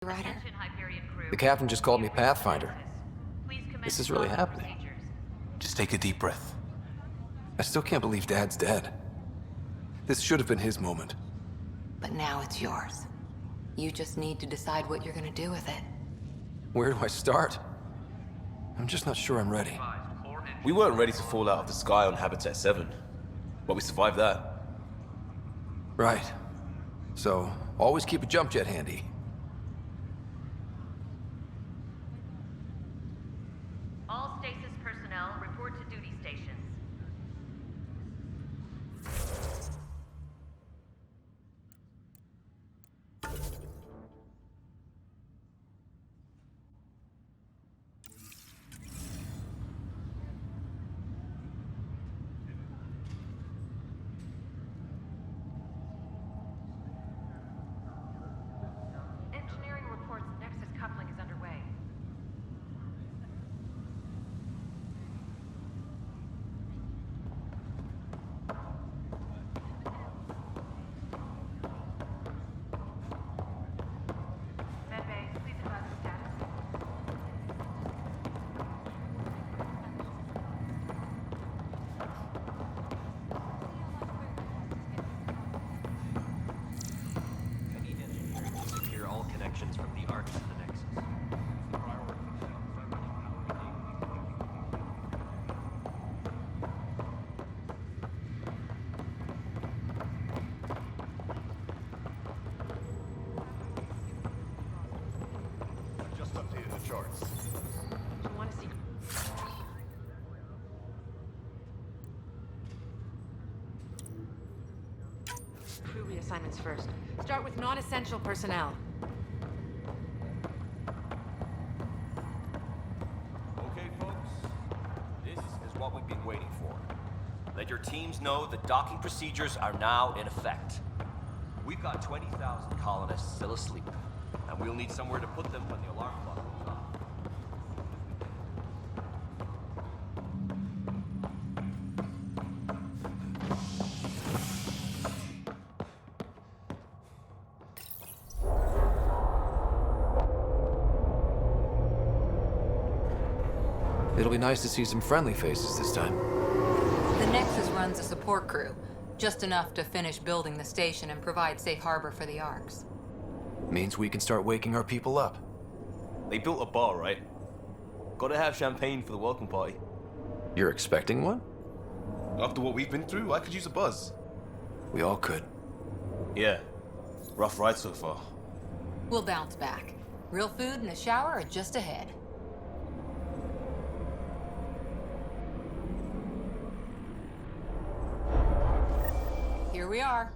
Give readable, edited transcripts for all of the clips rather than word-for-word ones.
Rider. The captain just called me Pathfinder. This is really happening. Just take a deep breath. I still can't believe Dad's dead. This should have been his moment. But now it's yours. You just need to decide what you're gonna do with it. Where do I start? I'm just not sure I'm ready. We weren't ready to fall out of the sky on Habitat 7, but we survived that. Right. So, always keep a jump jet handy. All stasis personnel report to duty stations. Engineering reports Nexus coupling is underway. Medbay, please advise the status. I need engineering to secure all connections from the Ark to the Nexus. Just updated the charts. Do you want to see? Crew reassignments first. Start with non-essential personnel. Okay, folks. This is what we've been waiting for. Let your teams know the docking procedures are now in effect. We've got 20,000 colonists still asleep, and we'll need somewhere to put them when the alarm clock goes off. It'll be nice to see some friendly faces this time. The Nexus runs a support crew, just enough to finish building the station and provide safe harbor for the Arks. Means we can start waking our people up. They built a bar, right? Gotta have champagne for the welcome party. You're expecting one? After what we've been through, I could use a buzz. We all could. Yeah. Rough ride so far. We'll bounce back. Real food and a shower are just ahead. Here we are.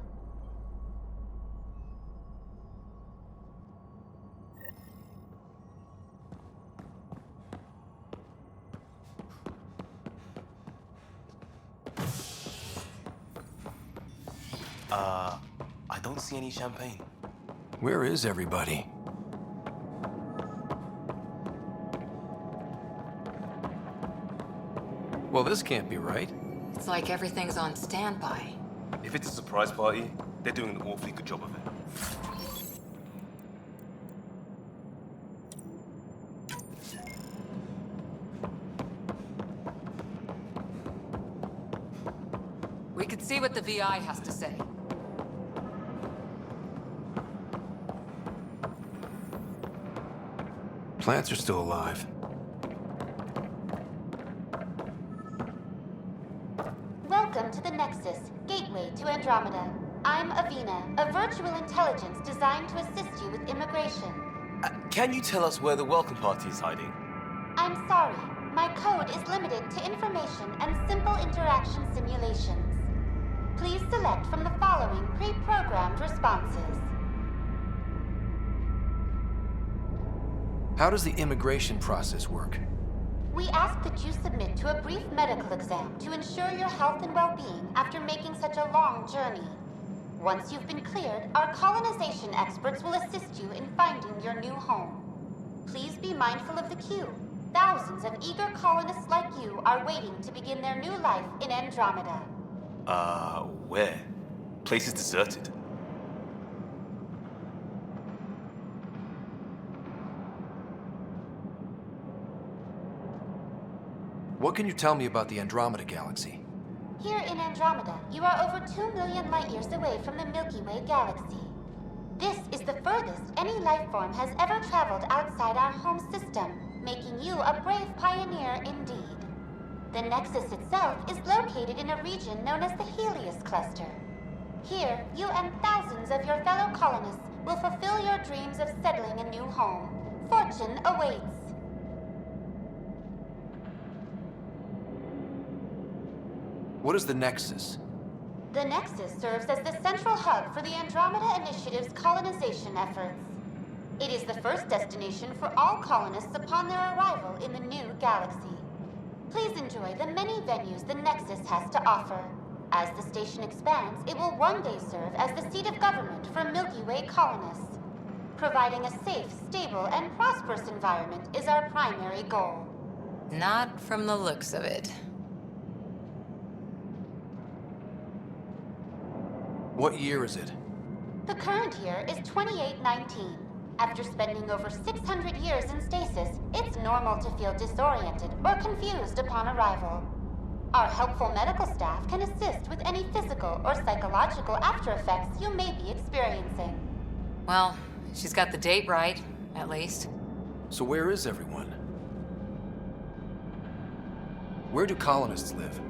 I don't see any champagne. Where is everybody? Well, this can't be right. It's like everything's on standby. If it's a surprise party, they're doing an awfully good job of it. We could see what the VI has to say. Plants are still alive. Welcome to the Nexus, gateway to Andromeda. I'm Avina, a virtual intelligence designed to assist you with immigration. Can you tell us where the welcome party is hiding? I'm sorry, my code is limited to information and simple interaction simulations. Please select from the following pre-programmed responses. How does the immigration process work? We ask that you submit to a brief medical exam to ensure your health and well-being after making such a long journey. Once you've been cleared, our colonization experts will assist you in finding your new home. Please be mindful of the queue. Thousands of eager colonists like you are waiting to begin their new life in Andromeda. Where? Place is deserted. What can you tell me about the Andromeda galaxy? Here in Andromeda, you are over 2 million light years away from the Milky Way galaxy. This is the furthest any life form has ever traveled outside our home system, making you a brave pioneer indeed. The Nexus itself is located in a region known as the Helios Cluster. Here, you and thousands of your fellow colonists will fulfill your dreams of settling a new home. Fortune awaits. What is the Nexus? The Nexus serves as the central hub for the Andromeda Initiative's colonization efforts. It is the first destination for all colonists upon their arrival in the new galaxy. Please enjoy the many venues the Nexus has to offer. As the station expands, it will one day serve as the seat of government for Milky Way colonists. Providing a safe, stable, and prosperous environment is our primary goal. Not from the looks of it. What year is it? The current year is 2819. After spending over 600 years in stasis, it's normal to feel disoriented or confused upon arrival. Our helpful medical staff can assist with any physical or psychological aftereffects you may be experiencing. Well, she's got the date right, at least. So where is everyone? Where do colonists live?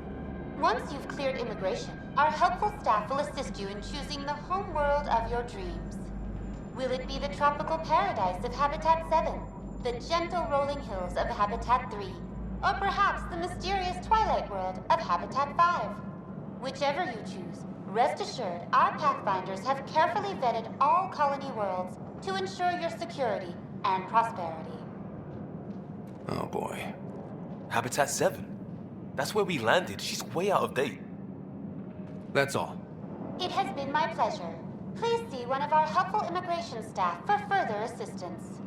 Once you've cleared immigration, our helpful staff will assist you in choosing the home world of your dreams. Will it be the tropical paradise of Habitat 7, the gentle rolling hills of Habitat 3, or perhaps the mysterious twilight world of Habitat 5? Whichever you choose, rest assured our Pathfinders have carefully vetted all colony worlds to ensure your security and prosperity. Oh boy. Habitat 7? That's where we landed. She's way out of date. That's all. It has been my pleasure. Please see one of our helpful immigration staff for further assistance.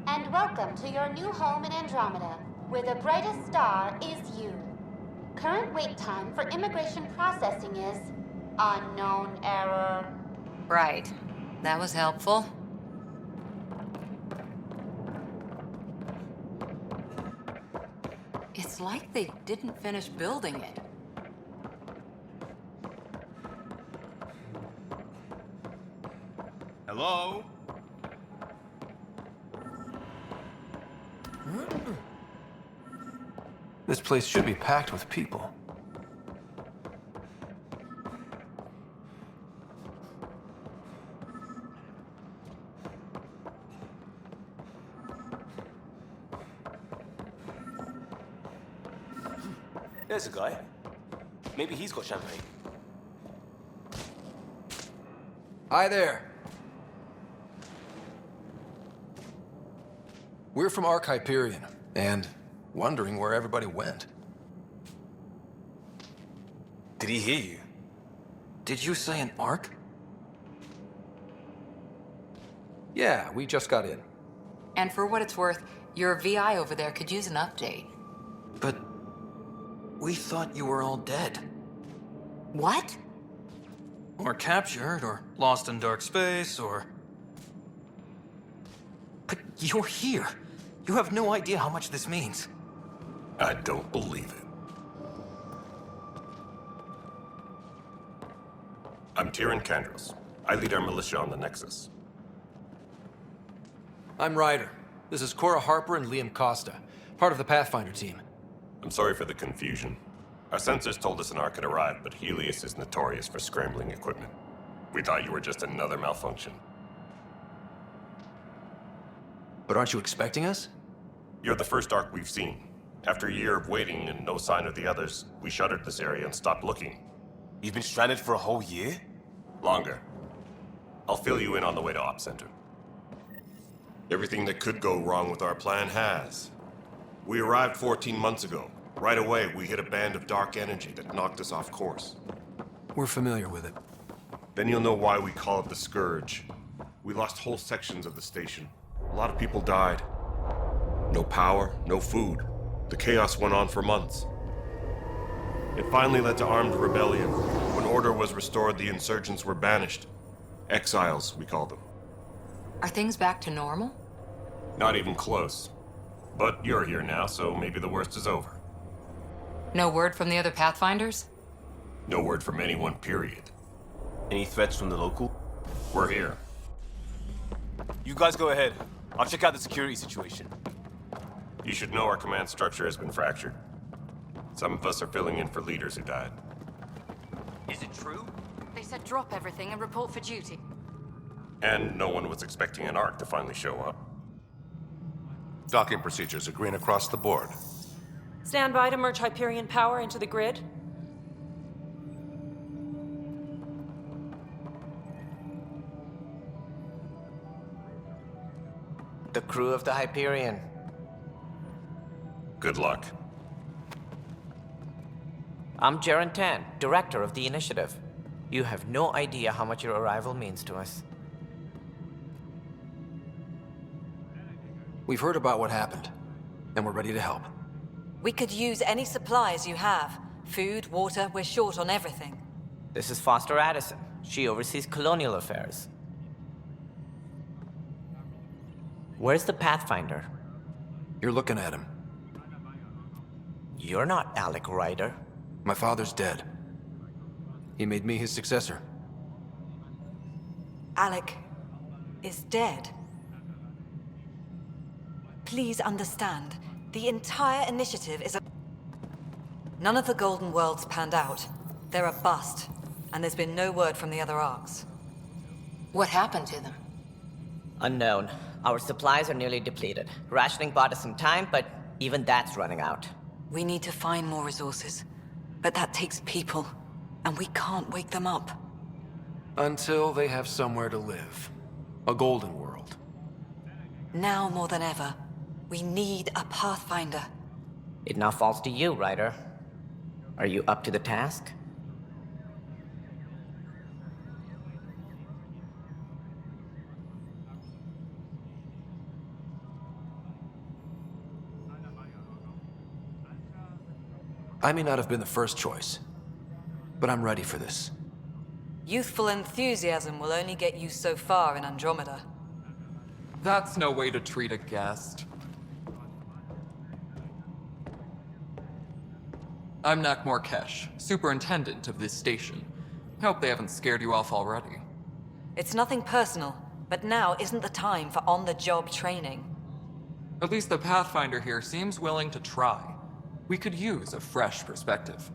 And welcome to your new home in Andromeda, where the brightest star is you. Current wait time for immigration processing is unknown error. Right. That was helpful. It's like they didn't finish building it. Hello? This place should be packed with people. There's a guy. Maybe he's got champagne. Hi there. We're from Ark Hyperion, and wondering where everybody went. Did he hear you? Did you say an Ark? Yeah, we just got in. And for what it's worth, your VI over there could use an update. But we thought you were all dead. What? Or captured, or lost in dark space, or... But you're here. You have no idea how much this means. I don't believe it. I'm Tyrion Candros. I lead our militia on the Nexus. I'm Ryder. This is Cora Harper and Liam Costa, part of the Pathfinder team. I'm sorry for the confusion. Our sensors told us an Ark had arrived, but Helios is notorious for scrambling equipment. We thought you were just another malfunction. But aren't you expecting us? You're the first Ark we've seen. After a year of waiting and no sign of the others, we shuttered this area and stopped looking. You've been stranded for a whole year? Longer. I'll fill you in on the way to Op Center. Everything that could go wrong with our plan has. We arrived 14 months ago. Right away, we hit a band of dark energy that knocked us off course. We're familiar with it. Then you'll know why we call it the Scourge. We lost whole sections of the station. A lot of people died. No power, no food. The chaos went on for months. It finally led to armed rebellion. When order was restored, the insurgents were banished. Exiles, we call them. Are things back to normal? Not even close. But you're here now, so maybe the worst is over. No word from the other Pathfinders? No word from anyone, period. Any threats from the local? We're here. You guys go ahead. I'll check out the security situation. You should know our command structure has been fractured. Some of us are filling in for leaders who died. Is it true? They said drop everything and report for duty. And no one was expecting an Ark to finally show up. Docking procedures are green across the board. Stand by to merge Hyperion power into the grid. The crew of the Hyperion. Good luck. I'm Jaren Tan, director of the initiative. You have no idea how much your arrival means to us. We've heard about what happened, and we're ready to help. We could use any supplies you have. Food, water, we're short on everything. This is Foster Addison. She oversees colonial affairs. Where's the Pathfinder? You're looking at him. You're not Alec Ryder. My father's dead. He made me his successor. Alec is dead. Please understand, the entire initiative is a... None of the Golden Worlds panned out. They're a bust, and there's been no word from the other arcs. What happened to them? Unknown. Our supplies are nearly depleted. Rationing bought us some time, but even that's running out. We need to find more resources, but that takes people, and we can't wake them up. Until they have somewhere to live. A golden world. Now more than ever, we need a Pathfinder. It now falls to you, Ryder. Are you up to the task? I may not have been the first choice, but I'm ready for this. Youthful enthusiasm will only get you so far in Andromeda. That's no way to treat a guest. I'm Nakmor Kesh, superintendent of this station. Hope they haven't scared you off already. It's nothing personal, but now isn't the time for on-the-job training. At least the Pathfinder here seems willing to try. We could use a fresh perspective.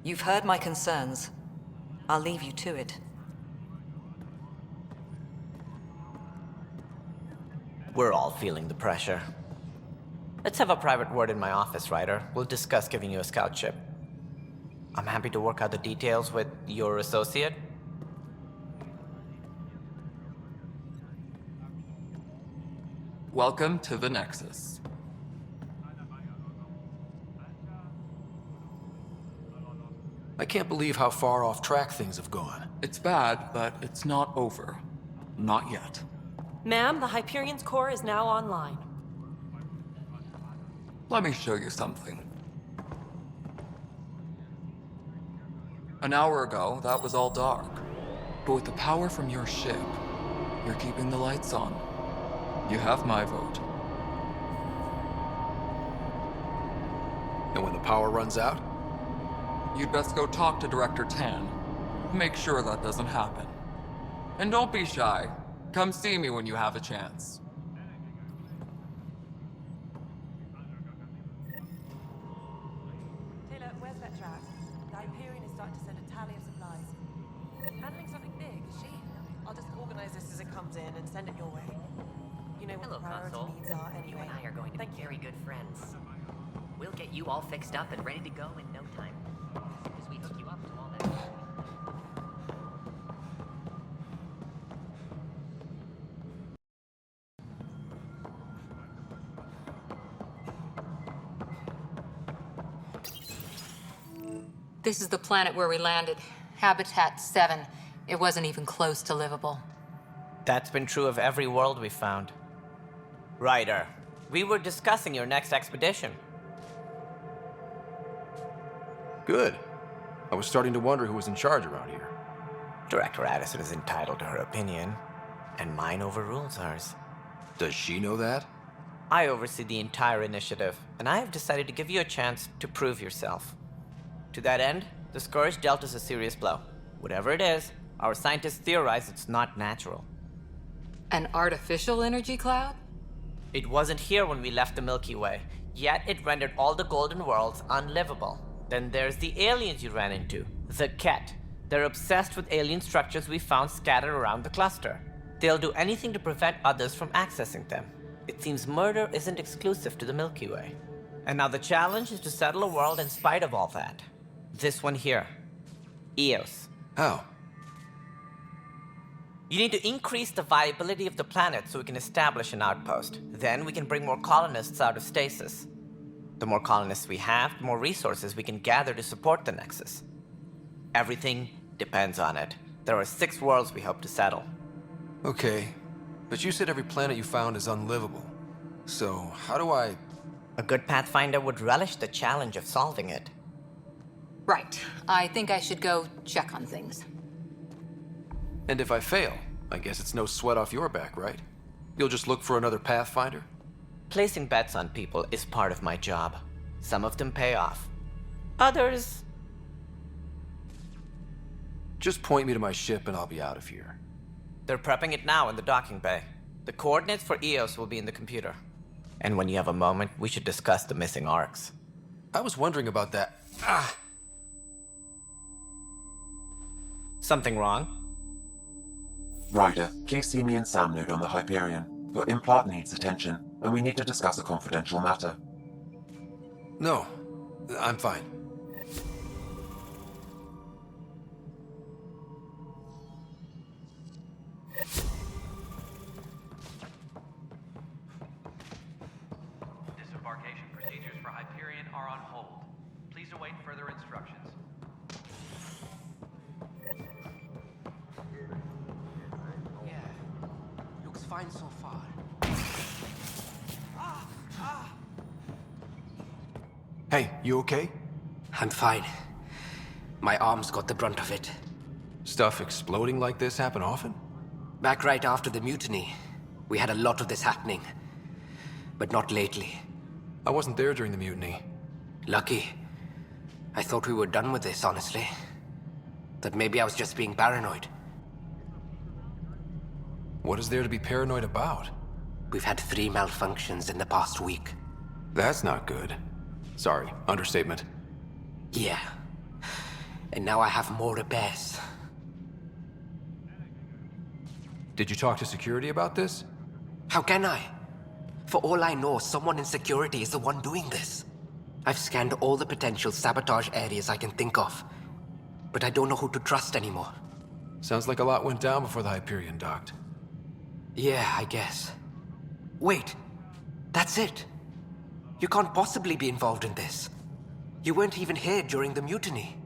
You've heard my concerns. I'll leave you to it. We're all feeling the pressure. Let's have a private word in my office, Ryder. We'll discuss giving you a scout ship. I'm happy to work out the details with your associate. Welcome to the Nexus. I can't believe how far off track things have gone. It's bad, but it's not over. Not yet. Ma'am, the Hyperion's core is now online. Let me show you something. An hour ago, that was all dark. But with the power from your ship, you're keeping the lights on. You have my vote. And when the power runs out? You'd best go talk to Director Tan. Make sure that doesn't happen. And don't be shy. Come see me when you have a chance. Taylor, where's Vetrax? The Hyperion is starting to send a tally of supplies. Handling something big, is she? I'll just organize this as it comes in and send it your way. You know what the priority needs are anyway. You and I are going to be very good friends. We'll get you all fixed up and ready to go in no time. Because we hook you up to all that. This is the planet where we landed. Habitat 7. It wasn't even close to livable. That's been true of every world we've found. Ryder, we were discussing your next expedition. Good. I was starting to wonder who was in charge around here. Director Addison is entitled to her opinion, and mine overrules hers. Does she know that? I oversee the entire initiative, and I have decided to give you a chance to prove yourself. To that end, the Scourge dealt us a serious blow. Whatever it is, our scientists theorize it's not natural. An artificial energy cloud? It wasn't here when we left the Milky Way, yet it rendered all the golden worlds unlivable. Then there's the aliens you ran into, the Ket. They're obsessed with alien structures we found scattered around the cluster. They'll do anything to prevent others from accessing them. It seems murder isn't exclusive to the Milky Way. And now the challenge is to settle a world in spite of all that. This one here. Eos. How? You need to increase the viability of the planet so we can establish an outpost. Then we can bring more colonists out of stasis. The more colonists we have, the more resources we can gather to support the Nexus. Everything depends on it. There are 6 worlds we hope to settle. Okay, but you said every planet you found is unlivable. So, how do I... A good Pathfinder would relish the challenge of solving it. Right. I think I should go check on things. And if I fail, I guess it's no sweat off your back, right? You'll just look for another Pathfinder? Placing bets on people is part of my job. Some of them pay off. Others... Just point me to my ship and I'll be out of here. They're prepping it now in the docking bay. The coordinates for Eos will be in the computer. And when you have a moment, we should discuss the missing arcs. I was wondering about that. Ah! Something wrong? Ryder, please see me and Sam node on the Hyperion. Your implant needs attention, and we need to discuss a confidential matter. No, I'm fine. Disembarkation procedures for Hyperion are on hold. Please await further instructions. Looks fine so far. Hey, you okay? I'm fine. My arms got the brunt of it. Stuff exploding like this happen often? Back right after the mutiny, we had a lot of this happening. But not lately. I wasn't there during the mutiny. Lucky. I thought we were done with this, honestly. That maybe I was just being paranoid. What is there to be paranoid about? We've had 3 malfunctions in the past week. That's not good. Sorry, understatement. Yeah. And now I have more repairs. Did you talk to security about this? How can I? For all I know, someone in security is the one doing this. I've scanned all the potential sabotage areas I can think of. But I don't know who to trust anymore. Sounds like a lot went down before the Hyperion docked. Yeah, I guess. Wait. That's it. You can't possibly be involved in this. You weren't even here during the mutiny.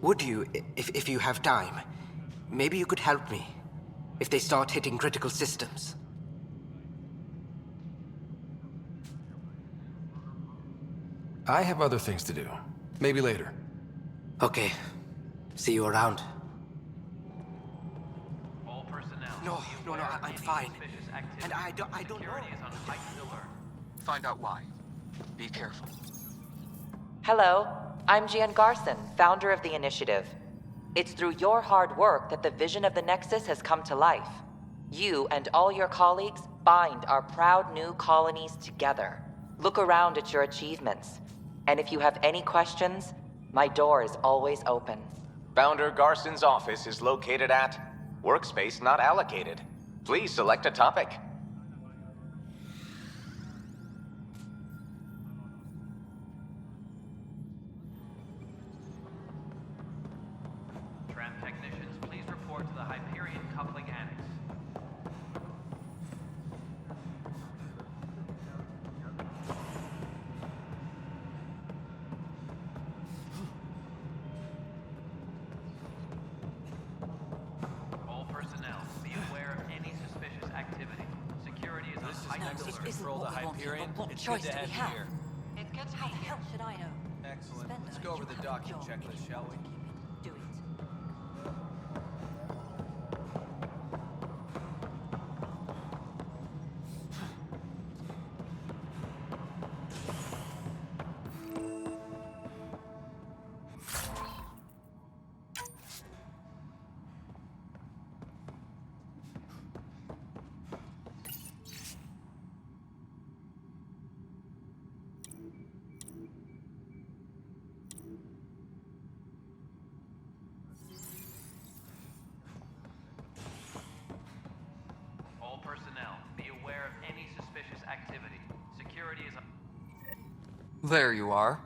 Would you, if you have time? Maybe you could help me. If they start hitting critical systems. I have other things to do. Maybe later. Okay. See you around. All personnel. No, I'm fine. And I don't know. Security is on heightened alert. Find out why. Be careful. Hello, I'm Gian Garson, founder of the initiative. It's through your hard work that the vision of the Nexus has come to life. You and all your colleagues bind our proud new colonies together. Look around at your achievements. And if you have any questions, my door is always open. Founder Garson's office is located at Workspace Not Allocated. Please select a topic. Tram technicians, please report to the Hyperion Coupling Annex. All personnel, be aware of any suspicious activity. Security is on heightened alert. Control the Hyperion. What choice do we have? It's good to be here. How should I know? Excellent. Let's go over the docking checklist, shall we? Do it. There you are.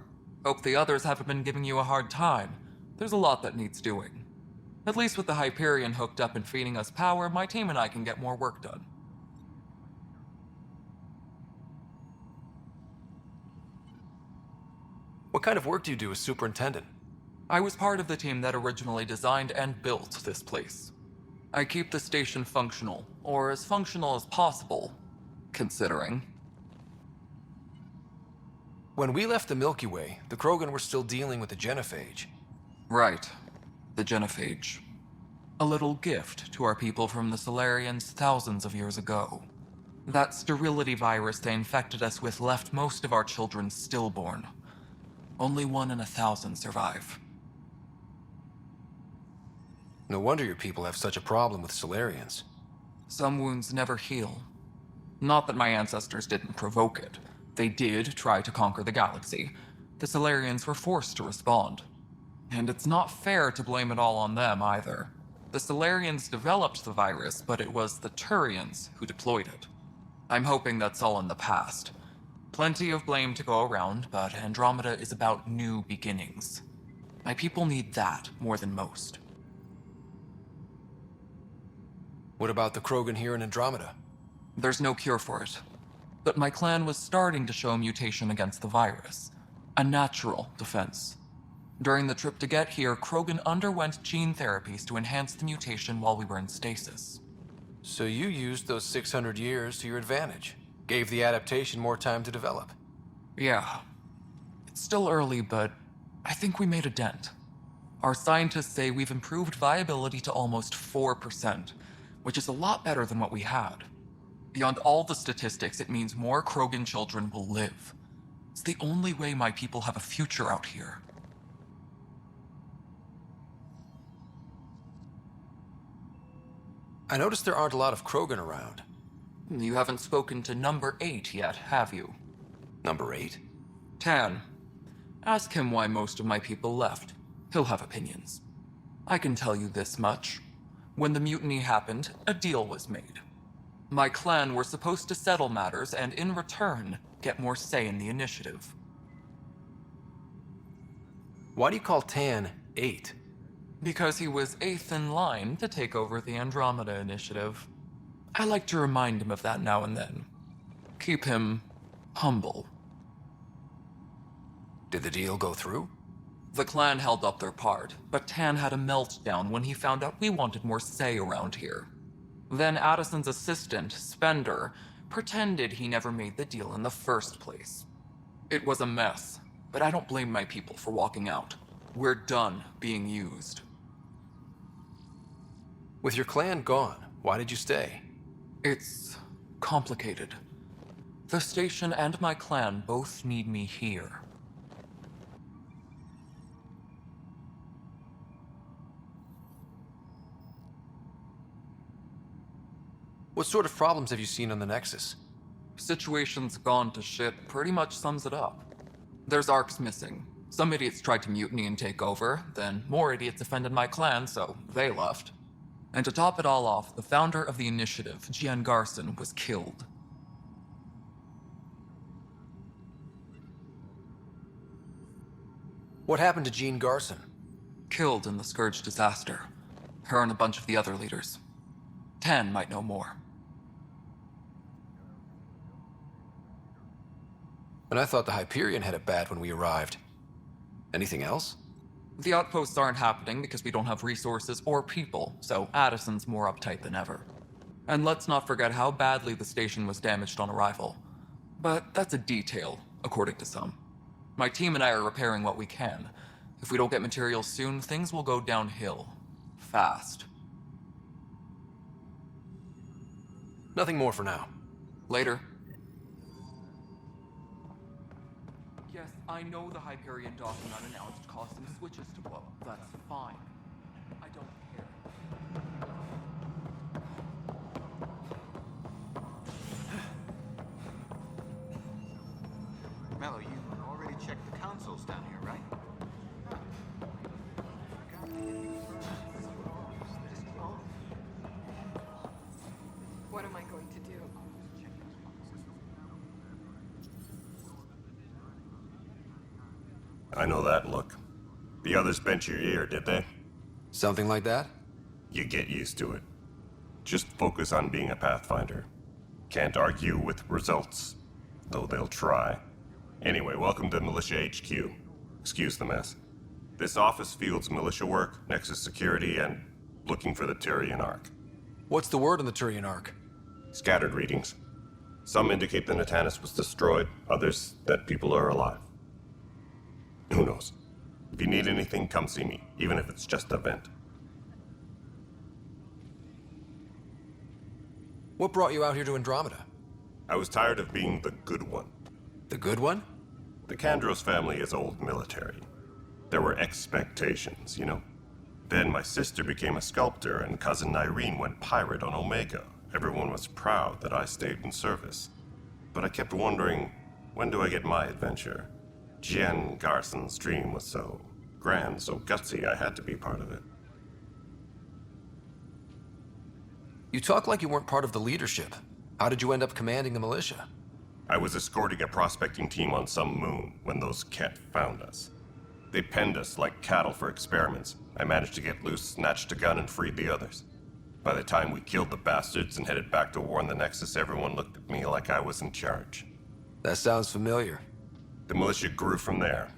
Hope the others haven't been giving you a hard time. There's a lot that needs doing. At least with the Hyperion hooked up and feeding us power, my team and I can get more work done. What kind of work do you do as superintendent? I was part of the team that originally designed and built this place. I keep the station functional, or as functional as possible, considering. When we left the Milky Way, the Krogan were still dealing with the genophage. Right. The genophage. A little gift to our people from the Solarians thousands of years ago. That sterility virus they infected us with left most of our children stillborn. Only 1 in 1,000 survive. No wonder your people have such a problem with Solarians. Some wounds never heal. Not that my ancestors didn't provoke it. They did try to conquer the galaxy. The Solarians were forced to respond. And it's not fair to blame it all on them either. The Solarians developed the virus, but it was the Turians who deployed it. I'm hoping that's all in the past. Plenty of blame to go around, but Andromeda is about new beginnings. My people need that more than most. What about the Krogan here in Andromeda? There's no cure for it. But my clan was starting to show mutation against the virus. A natural defense. During the trip to get here, Krogan underwent gene therapies to enhance the mutation while we were in stasis. So you used those 600 years to your advantage. Gave the adaptation more time to develop. Yeah. It's still early, but I think we made a dent. Our scientists say we've improved viability to almost 4%, which is a lot better than what we had. Beyond all the statistics, it means more Krogan children will live. It's the only way my people have a future out here. I noticed there aren't a lot of Krogan around. You haven't spoken to number 8 yet, have you? Number 8? Tan. Ask him why most of my people left. He'll have opinions. I can tell you this much. When the mutiny happened, a deal was made. My clan were supposed to settle matters and, in return, get more say in the initiative. Why do you call Tan 8? Because he was 8th in line to take over the Andromeda initiative. I like to remind him of that now and then. Keep him humble. Did the deal go through? The clan held up their part, but Tan had a meltdown when he found out we wanted more say around here. Then Addison's assistant, Spender, pretended he never made the deal in the first place. It was a mess, but I don't blame my people for walking out. We're done being used. With your clan gone, why did you stay? It's complicated. The station and my clan both need me here. What sort of problems have you seen on the Nexus? Situation's gone to shit pretty much sums it up. There's arcs missing. Some idiots tried to mutiny and take over, then more idiots offended my clan, so they left. And to top it all off, the founder of the initiative, Gian Garson, was killed. What happened to Jean Garson? Killed in the Scourge disaster. Her and a bunch of the other leaders. Tan might know more. And I thought the Hyperion had it bad when we arrived. Anything else? The outposts aren't happening because we don't have resources or people, so Addison's more uptight than ever. And let's not forget how badly the station was damaged on arrival. But that's a detail, according to some. My team and I are repairing what we can. If we don't get materials soon, things will go downhill. Fast. Nothing more for now. Later. Yes, I know the Hyperion docking unannounced caused some switches to blow. That's fine. I don't care. Mello, you already checked the consoles down here, right? What am I going to do? I know that look. The others bent your ear, did they? Something like that? You get used to it. Just focus on being a Pathfinder. Can't argue with results, though they'll try. Anyway, welcome to Militia HQ. Excuse the mess. This office fields militia work, Nexus security, and looking for the Turian Ark. What's the word on the Turian Ark? Scattered readings. Some indicate the Natanus was destroyed, others that people are alive. Who knows? If you need anything, come see me, even if it's just a vent. What brought you out here to Andromeda? I was tired of being the good one. The good one? The Kandros family is old military. There were expectations, you know? Then my sister became a sculptor and cousin Irene went pirate on Omega. Everyone was proud that I stayed in service. But I kept wondering, when do I get my adventure? Jen Garson's dream was so grand, so gutsy, I had to be part of it. You talk like you weren't part of the leadership. How did you end up commanding the militia? I was escorting a prospecting team on some moon when those Ket found us. They penned us like cattle for experiments. I managed to get loose, snatched a gun, and freed the others. By the time we killed the bastards and headed back to warn the Nexus, everyone looked at me like I was in charge. That sounds familiar. The militia grew from there.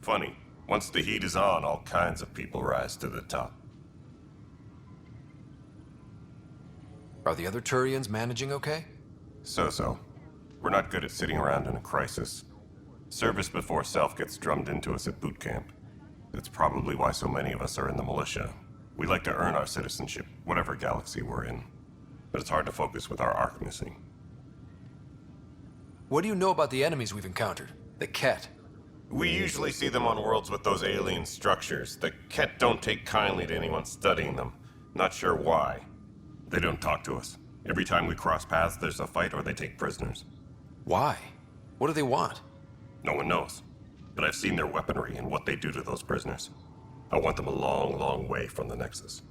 Funny, once the heat is on, all kinds of people rise to the top. Are the other Turians managing okay? So-so. We're not good at sitting around in a crisis. Service before self gets drummed into us at boot camp. That's probably why so many of us are in the militia. We like to earn our citizenship, whatever galaxy we're in. But it's hard to focus with our arc missing. What do you know about the enemies we've encountered? The Ket? We usually see them on worlds with those alien structures. The Ket don't take kindly to anyone studying them. Not sure why. They don't talk to us. Every time we cross paths, there's a fight or they take prisoners. Why? What do they want? No one knows. But I've seen their weaponry and what they do to those prisoners. I want them a long, long way from the Nexus.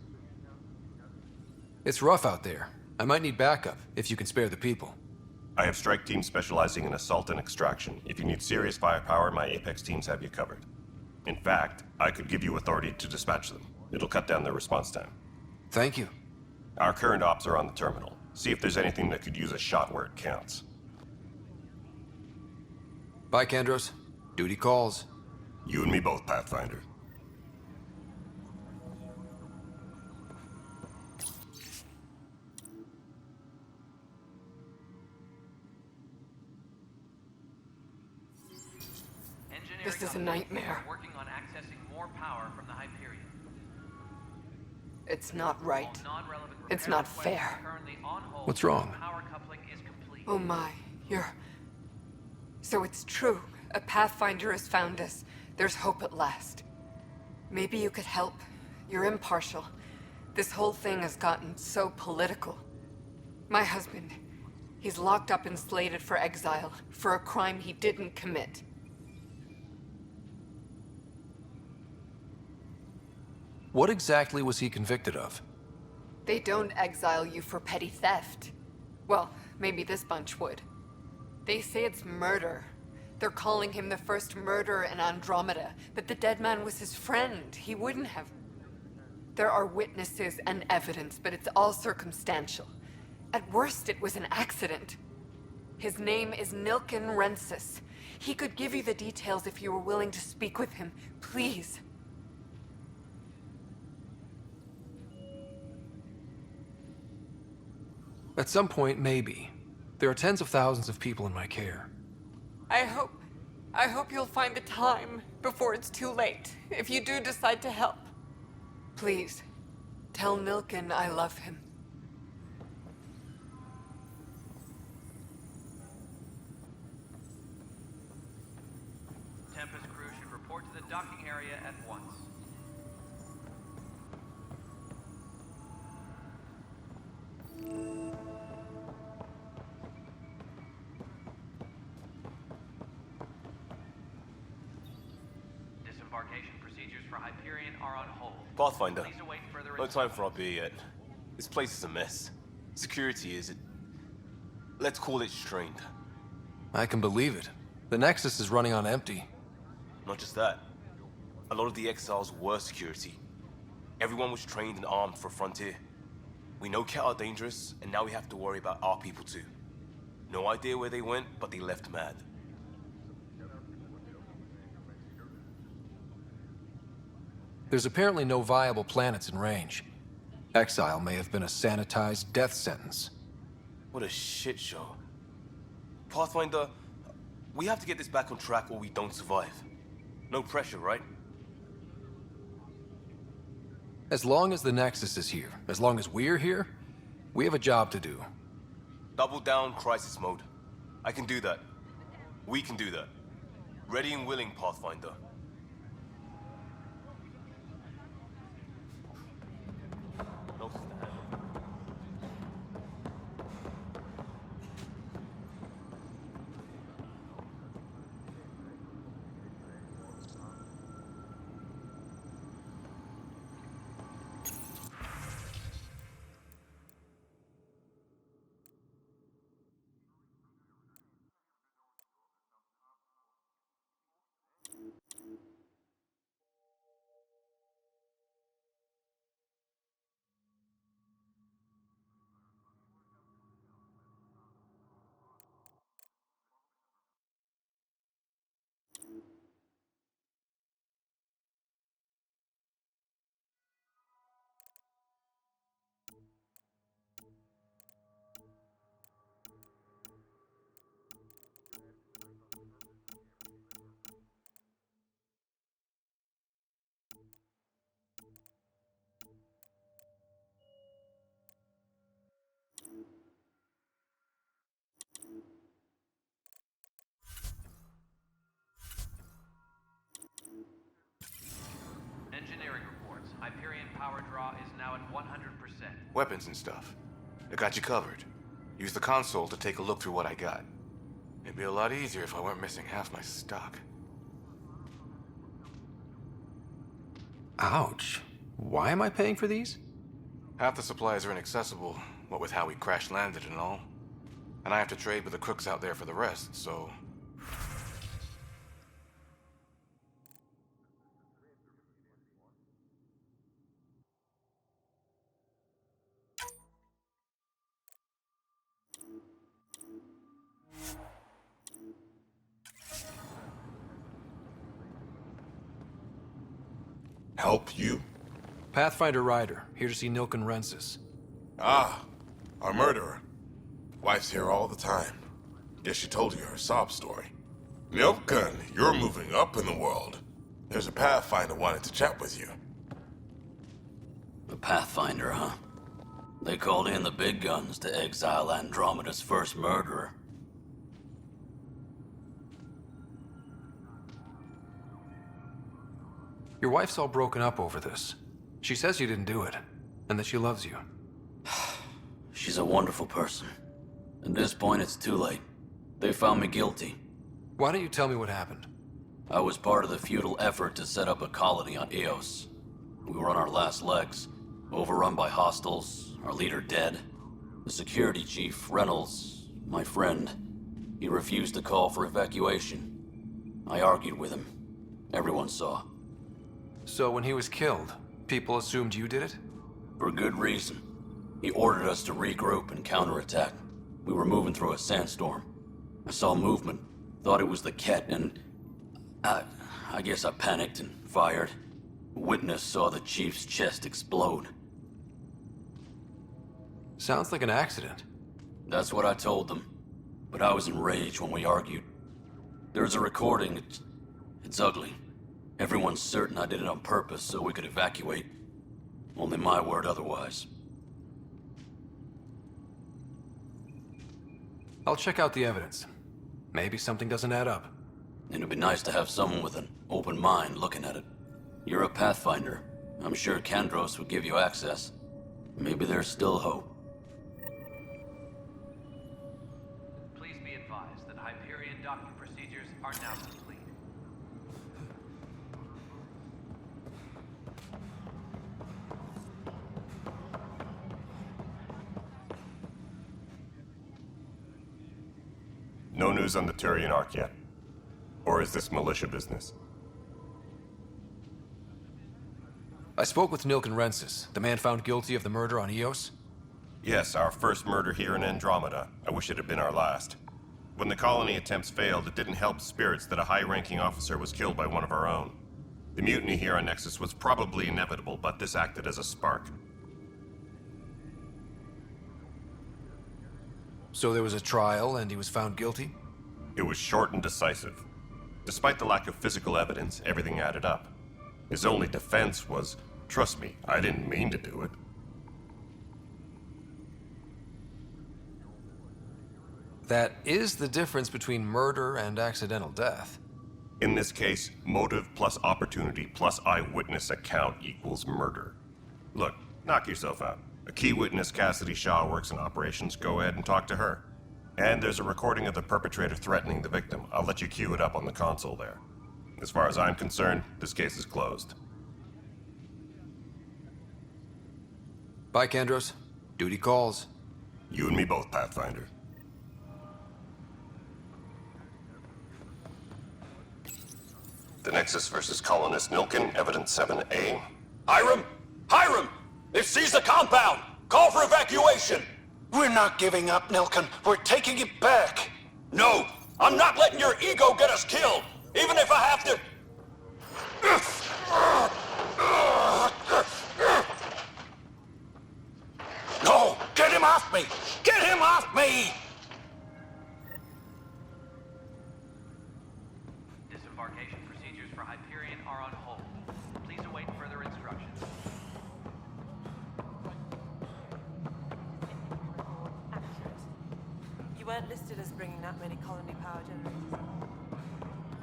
It's rough out there. I might need backup, if you can spare the people. I have strike teams specializing in assault and extraction. If you need serious firepower, my Apex teams have you covered. In fact, I could give you authority to dispatch them. It'll cut down their response time. Thank you. Our current ops are on the terminal. See if there's anything that could use a shot where it counts. Bye, Kandros. Duty calls. You and me both, Pathfinder. This is a nightmare. Working on accessing more power from the Hyperion. It's not right. It's not fair. What's wrong? Oh my, So it's true. A Pathfinder has found us. There's hope at last. Maybe you could help. You're impartial. This whole thing has gotten so political. My husband, he's locked up and slated for exile for a crime he didn't commit. What exactly was he convicted of? They don't exile you for petty theft. Well, maybe this bunch would. They say it's murder. They're calling him the first murderer in Andromeda, but the dead man was his friend. He wouldn't have. There are witnesses and evidence, but it's all circumstantial. At worst, it was an accident. His name is Nilken Rensis. He could give you the details if you were willing to speak with him. Please. At some point, maybe. There are tens of thousands of people in my care. I hope you'll find the time before it's too late, if you do decide to help. Please, tell Nilken I love him. Tempest crew should report to the docking area at once. Disembarkation procedures for Hyperion are on hold. Pathfinder, Please await further no time for our beer yet. This place is a mess. Security is, let's call it strained. I can believe it. The Nexus is running on empty. Not just that. A lot of the exiles were security. Everyone was trained and armed for Frontier. We know Cat are dangerous, and now we have to worry about our people too. No idea where they went, but they left mad. There's apparently no viable planets in range. Exile may have been a sanitized death sentence. What a shit show. Pathfinder, we have to get this back on track or we don't survive. No pressure, right? As long as the Nexus is here, as long as we're here, we have a job to do. Double down crisis mode. I can do that. We can do that. Ready and willing, Pathfinder. Engineering reports. Hyperion power draw is now at 100%. Weapons and stuff. I got you covered. Use the console to take a look through what I got. It'd be a lot easier if I weren't missing half my stock. Ouch. Why am I paying for these? Half the supplies are inaccessible, what with how we crash-landed and all. And I have to trade with the crooks out there for the rest, so... Help you? Pathfinder Ryder, here to see Nilken Rensis. Ah, our murderer. Wife's here all the time. Guess she told you her sob story. Nilken, you're moving up in the world. There's a Pathfinder wanting to chat with you. The Pathfinder, huh? They called in the big guns to exile Andromeda's first murderer. Your wife's all broken up over this. She says you didn't do it, and that she loves you. She's a wonderful person. At this point, it's too late. They found me guilty. Why don't you tell me what happened? I was part of the futile effort to set up a colony on Eos. We were on our last legs, overrun by hostiles, our leader dead. The security chief, Reynolds, my friend, he refused to call for evacuation. I argued with him. Everyone saw. So when he was killed, people assumed you did it? For good reason. He ordered us to regroup and counterattack. We were moving through a sandstorm. I saw movement, thought it was the Ket, and I guess I panicked and fired. A witness saw the chief's chest explode. Sounds like an accident. That's what I told them. But I was enraged when we argued. There's a recording. It's ugly. Everyone's certain I did it on purpose so we could evacuate. Only my word otherwise. I'll check out the evidence. Maybe something doesn't add up. It'd be nice to have someone with an open mind looking at it. You're a Pathfinder. I'm sure Kandros would give you access. Maybe there's still hope. Please be advised that Hyperion docking procedures are now complete. No news on the Turian Ark yet? Or is this militia business? I spoke with Nilkenrensis, the man found guilty of the murder on Eos. Yes, our first murder here in Andromeda. I wish it had been our last. When the colony attempts failed, it didn't help spirits that a high-ranking officer was killed by one of our own. The mutiny here on Nexus was probably inevitable, but this acted as a spark. So there was a trial, and he was found guilty? It was short and decisive. Despite the lack of physical evidence, everything added up. His only defense was, trust me, I didn't mean to do it. That is the difference between murder and accidental death. In this case, motive plus opportunity plus eyewitness account equals murder. Look, knock yourself out. A key witness, Cassidy Shaw, works in operations. Go ahead and talk to her. And there's a recording of the perpetrator threatening the victim. I'll let you cue it up on the console there. As far as I'm concerned, this case is closed. Bye, Kandros. Duty calls. You and me both, Pathfinder. The Nexus versus Colonist Nilken, Evidence 7A. Hiram! Hiram! They've seized the compound! Call for evacuation! We're not giving up, Nilken. We're taking it back. No! I'm not letting your ego get us killed! Even if I have to... No! Get him off me! Get him off me! Disembarkation procedures for Hyperion are on hold. Please await further instructions. You weren't listed as bringing that many colony power generators.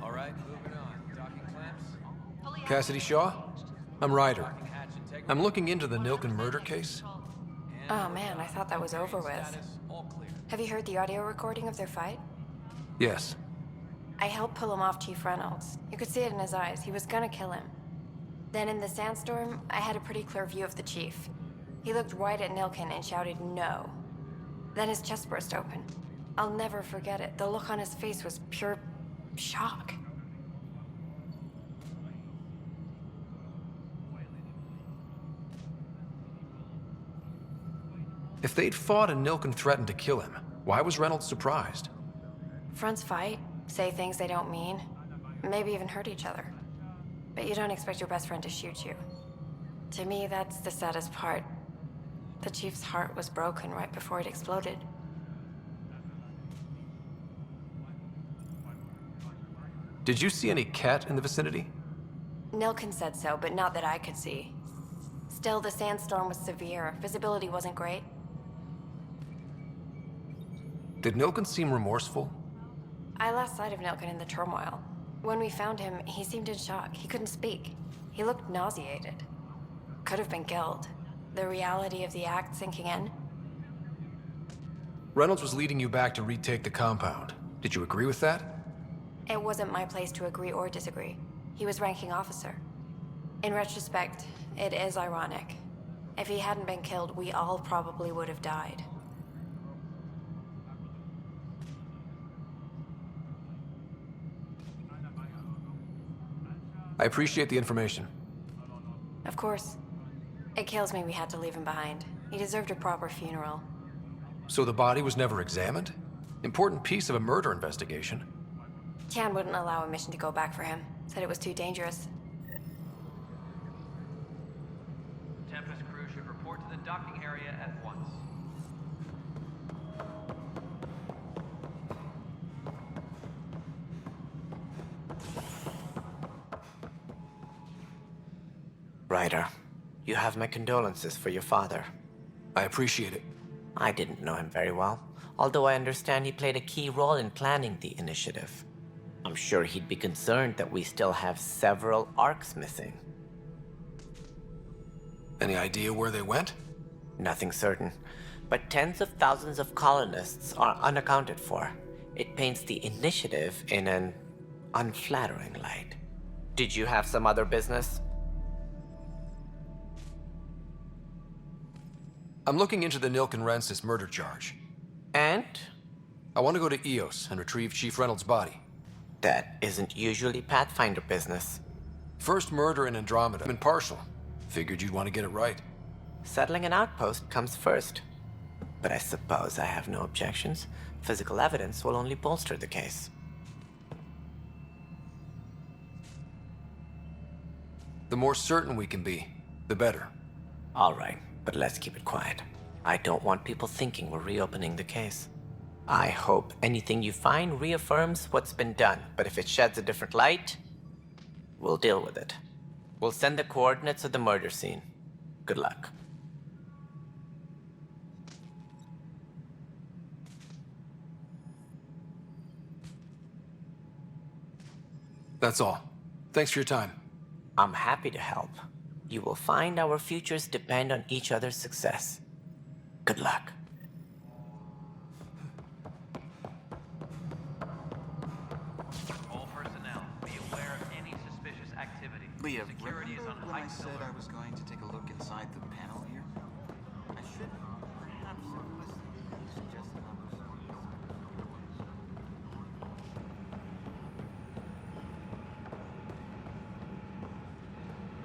All right, moving on. Docking clamps. Cassidy Shaw? I'm Ryder. I'm looking into the Nilken murder case. Oh man, I thought that was over with. Have you heard the audio recording of their fight? Yes. I helped pull him off Chief Reynolds. You could see it in his eyes. He was gonna kill him. Then in the sandstorm, I had a pretty clear view of the Chief. He looked right at Nilken and shouted no. Then his chest burst open. I'll never forget it. The look on his face was pure shock. If they'd fought and Nilken threatened to kill him, why was Reynolds surprised? Fronts fight, say things they don't mean, maybe even hurt each other. But you don't expect your best friend to shoot you. To me, that's the saddest part. The Chief's heart was broken right before it exploded. Did you see any cat in the vicinity? Nilken said so, but not that I could see. Still, the sandstorm was severe. Visibility wasn't great. Did Nilken seem remorseful? I lost sight of Nilken in the turmoil. When we found him, he seemed in shock. He couldn't speak. He looked nauseated. Could have been killed. The reality of the act sinking in. Reynolds was leading you back to retake the compound. Did you agree with that? It wasn't my place to agree or disagree. He was ranking officer. In retrospect, it is ironic. If he hadn't been killed, we all probably would have died. I appreciate the information. Of course. It kills me we had to leave him behind. He deserved a proper funeral. So the body was never examined? Important piece of a murder investigation. Chan wouldn't allow a mission to go back for him. Said it was too dangerous. Tempest crew should report to the docking area at once. Ryder, you have my condolences for your father. I appreciate it. I didn't know him very well, although I understand he played a key role in planning the initiative. I'm sure he'd be concerned that we still have several arcs missing. Any idea where they went? Nothing certain, but tens of thousands of colonists are unaccounted for. It paints the initiative in an unflattering light. Did you have some other business? I'm looking into the Nilkenrensis murder charge. And? I want to go to Eos and retrieve Chief Reynolds' body. That isn't usually Pathfinder business. First murder in Andromeda. I'm impartial. Figured you'd want to get it right. Settling an outpost comes first. But I suppose I have no objections. Physical evidence will only bolster the case. The more certain we can be, the better. All right, but let's keep it quiet. I don't want people thinking we're reopening the case. I hope anything you find reaffirms what's been done, but if it sheds a different light, we'll deal with it. We'll send the coordinates of the murder scene. Good luck. That's all. Thanks for your time. I'm happy to help. You will find our futures depend on each other's success. Good luck. All personnel, be aware of any suspicious activity. Leah, Security is on remember when I heightened said alert. I was going to take a look inside the panel here? I should perhaps have listened to you suggested on the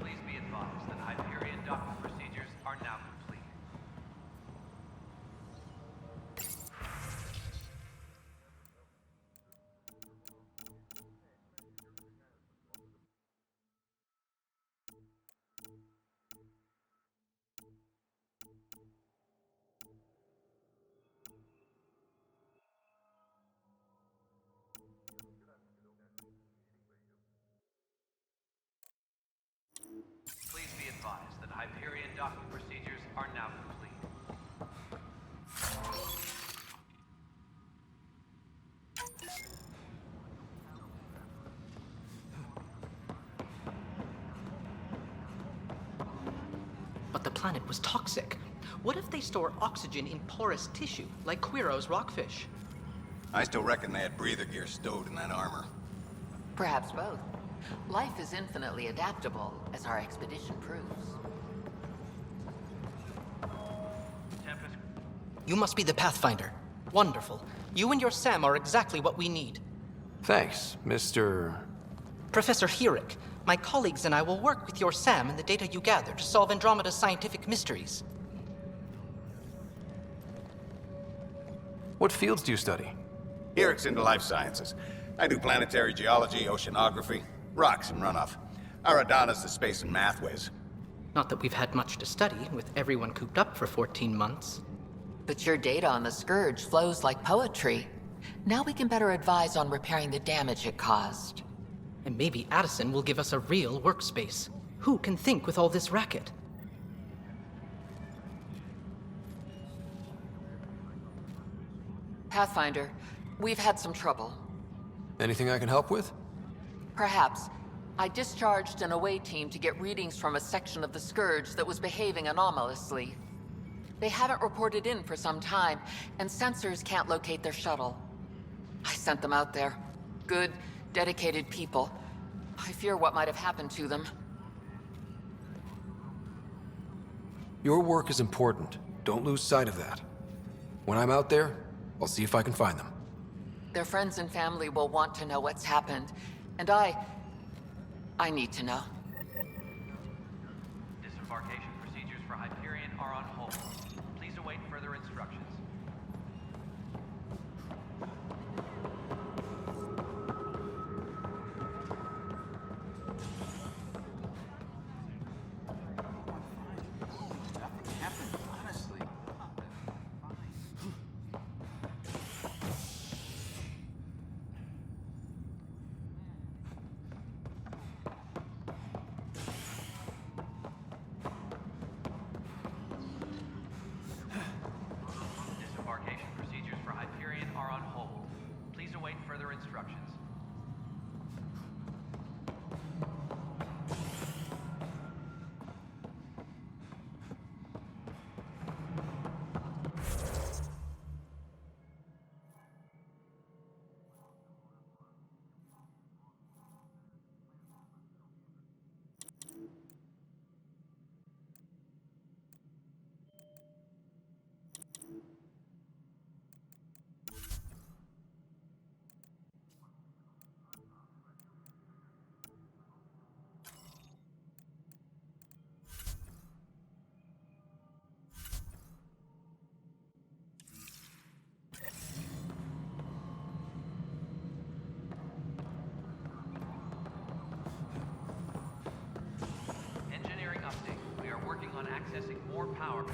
Please be advised that Hyperion docking procedures are now complete. Please be advised that Hyperion docking procedures are now complete. But the planet was toxic. What if they store oxygen in porous tissue, like Quiro's rockfish? I still reckon they had breather gear stowed in that armor. Perhaps both. Life is infinitely adaptable, as our expedition proves. You must be the Pathfinder. Wonderful. You and your Sam are exactly what we need. Thanks, Mr. Professor Hirik, my colleagues and I will work with your Sam and the data you gather to solve Andromeda's scientific mysteries. What fields do you study? Hirik's into life sciences. I do planetary geology, oceanography, rocks and runoff. Aradana's the space and math whiz. Not that we've had much to study, with everyone cooped up for 14 months. But your data on the Scourge flows like poetry. Now we can better advise on repairing the damage it caused. And maybe Addison will give us a real workspace. Who can think with all this racket? Pathfinder, we've had some trouble. Anything I can help with? Perhaps. I discharged an away team to get readings from a section of the Scourge that was behaving anomalously. They haven't reported in for some time, and sensors can't locate their shuttle. I sent them out there. Good, dedicated people. I fear what might have happened to them. Your work is important. Don't lose sight of that. When I'm out there, I'll see if I can find them. Their friends and family will want to know what's happened, and I need to know. Disembarkation procedures for Hyperion are on hold. Please await further instructions. Nothing happened, honestly. more power.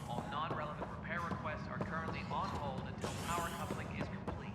All non-relevant repair requests are currently on hold until power coupling is complete.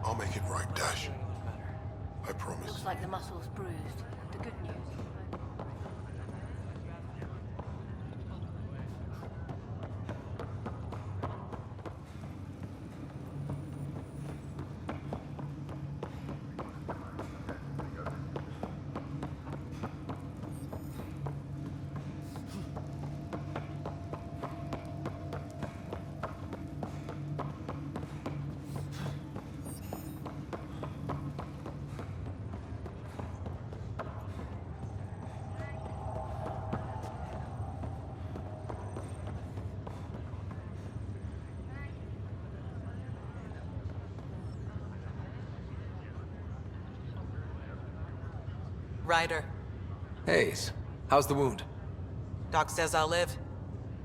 I'll make it right, Dash. I promise. Looks like the muscle's bruised. The good news. Ryder. Hayes, how's the wound? Doc says I'll live.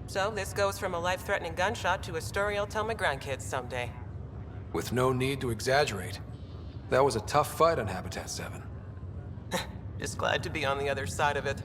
So this goes from a life-threatening gunshot to a story I'll tell my grandkids someday. With no need to exaggerate. That was a tough fight on Habitat 7. Just glad to be on the other side of it.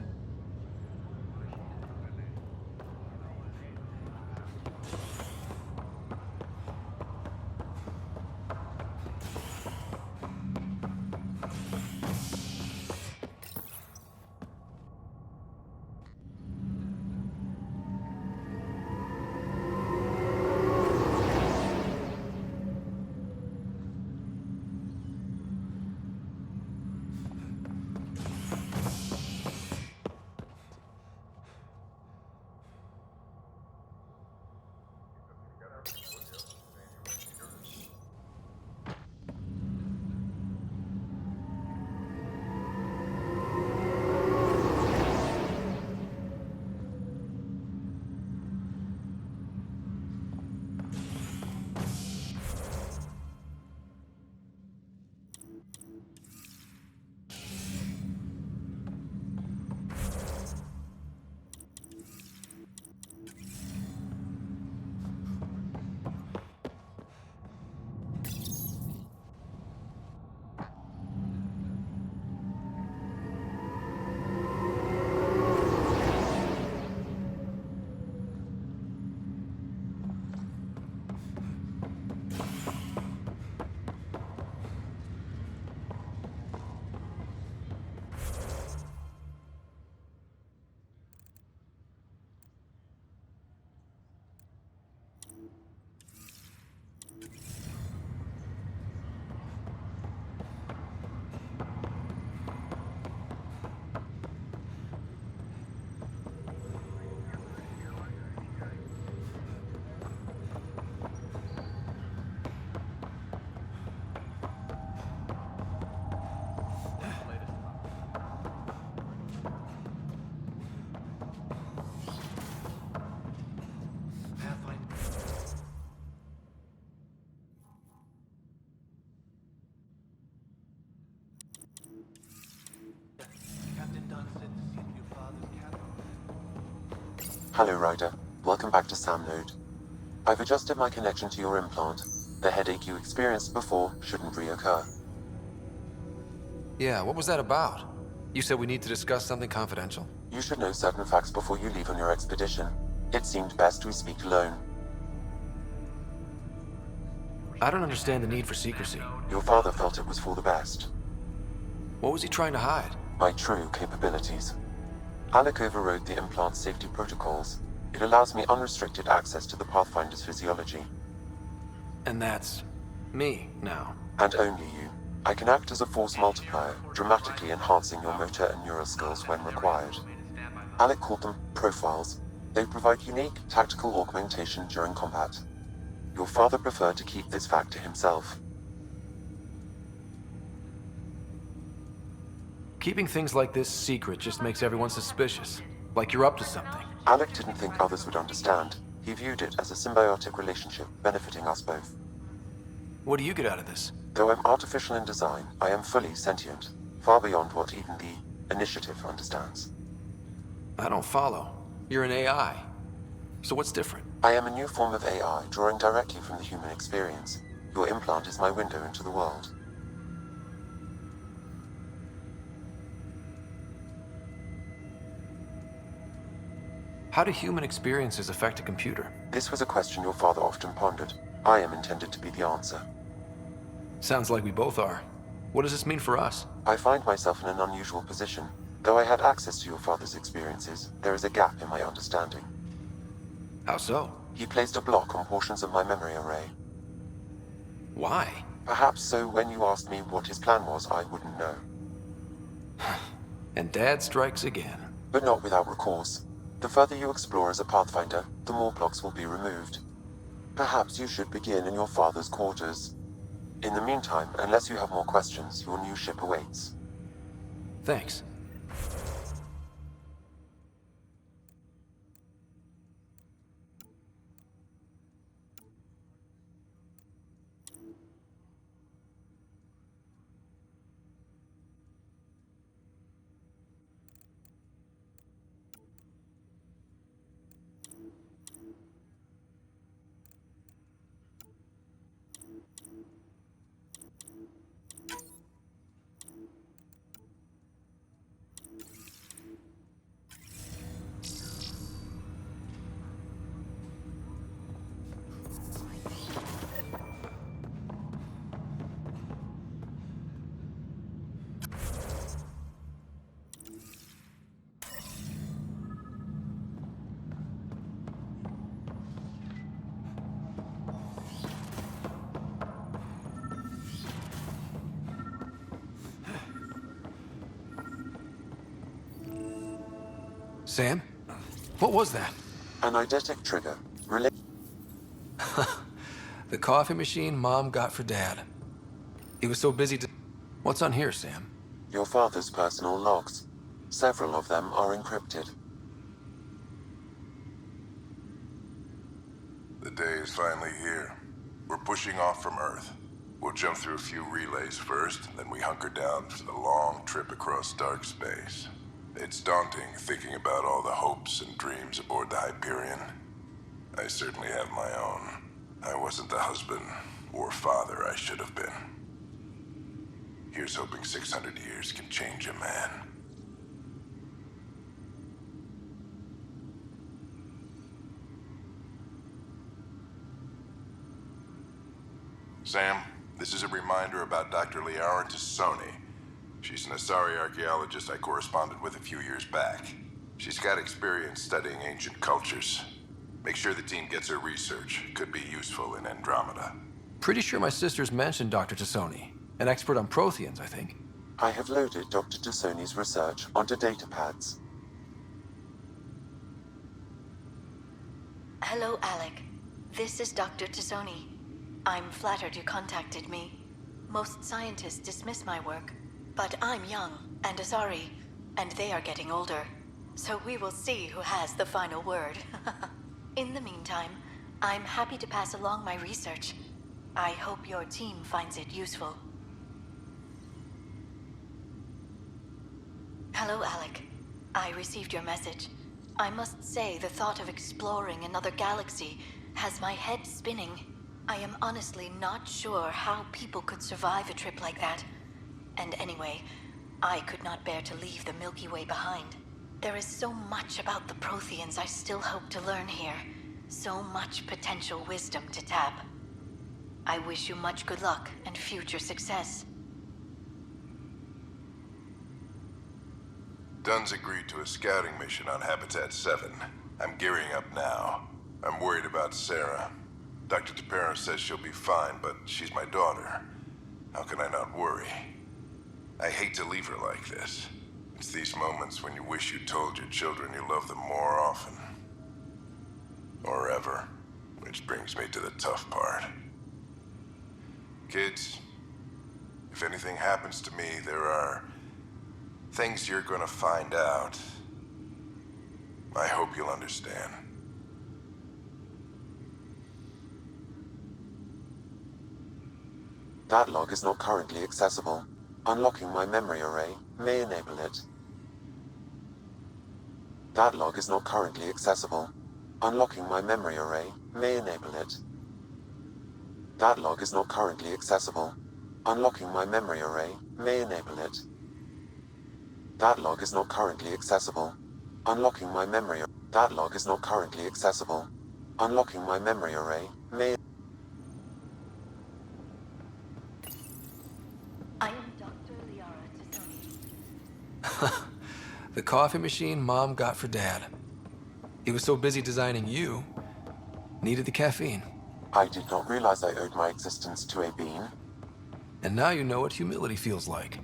Hello, Ryder. Welcome back to Sam Node. I've adjusted my connection to your implant. The headache you experienced before shouldn't reoccur. Yeah, what was that about? You said we need to discuss something confidential. You should know certain facts before you leave on your expedition. It seemed best we speak alone. I don't understand the need for secrecy. Your father felt it was for the best. What was he trying to hide? My true capabilities. Alec overrode the implant's safety protocols. It allows me unrestricted access to the Pathfinder's physiology. And that's me now. And only you. I can act as a force multiplier, dramatically enhancing your motor and neural skills when required. Alec called them profiles. They provide unique tactical augmentation during combat. Your father preferred to keep this fact to himself. Keeping things like this secret just makes everyone suspicious. Like you're up to something. Alec didn't think others would understand. He viewed it as a symbiotic relationship, benefiting us both. What do you get out of this? Though I'm artificial in design, I am fully sentient, far beyond what even the Initiative understands. I don't follow. You're an AI. So what's different? I am a new form of AI, drawing directly from the human experience. Your implant is my window into the world. How do human experiences affect a computer? This was a question your father often pondered. I am intended to be the answer. Sounds like we both are. What does this mean for us? I find myself in an unusual position. Though I had access to your father's experiences, there is a gap in my understanding. How so? He placed a block on portions of my memory array. Why? Perhaps so when you asked me what his plan was, I wouldn't know. And Dad strikes again. But not without recourse. The further you explore as a Pathfinder, the more blocks will be removed. Perhaps you should begin in your father's quarters. In the meantime, unless you have more questions, your new ship awaits. Thanks. Sam? What was that? An eidetic trigger. The coffee machine Mom got for Dad. He was so busy to... What's on here, Sam? Your father's personal logs. Several of them are encrypted. The day is finally here. We're pushing off from Earth. We'll jump through a few relays first, then we hunker down for the long trip across dark space. It's daunting thinking about all the hopes and dreams aboard the Hyperion. I certainly have my own. I wasn't the husband or father I should have been. Here's hoping 600 years can change a man. Sam, this is a reminder about Dr. Liara Tassoni. She's an Asari archaeologist I corresponded with a few years back. She's got experience studying ancient cultures. Make sure the team gets her research. Could be useful in Andromeda. Pretty sure my sister's mentioned Dr. Tassoni. An expert on Protheans, I think. I have loaded Dr. Tassoni's research onto datapads. Hello, Alec. This is Dr. Tassoni. I'm flattered you contacted me. Most scientists dismiss my work, but I'm young and Asari, and they are getting older. So we will see who has the final word. In the meantime, I'm happy to pass along my research. I hope your team finds it useful. Hello, Alec. I received your message. I must say the thought of exploring another galaxy has my head spinning. I am honestly not sure how people could survive a trip like that. And anyway, I could not bear to leave the Milky Way behind. There is so much about the Protheans I still hope to learn here. So much potential wisdom to tap. I wish you much good luck and future success. Dunn's agreed to a scouting mission on Habitat 7. I'm gearing up now. I'm worried about Sarah. Dr. Tapero says she'll be fine, but she's my daughter. How can I not worry? I hate to leave her like this. It's these moments when you wish you told your children you love them more often. Or ever. Which brings me to the tough part. Kids, if anything happens to me, there are things you're gonna find out. I hope you'll understand. That log is not currently accessible. Unlocking my memory array may enable it. That log is not currently accessible. Unlocking my memory array may enable it. That log is not currently accessible. Unlocking my memory array may enable it. That log is not currently accessible. Unlocking my memory. That log is not currently accessible. Unlocking my memory array may. I am Dr. Liara Tassoni. The coffee machine Mom got for Dad. He was so busy designing you, needed the caffeine. I did not realize I owed my existence to a being. And now you know what humility feels like.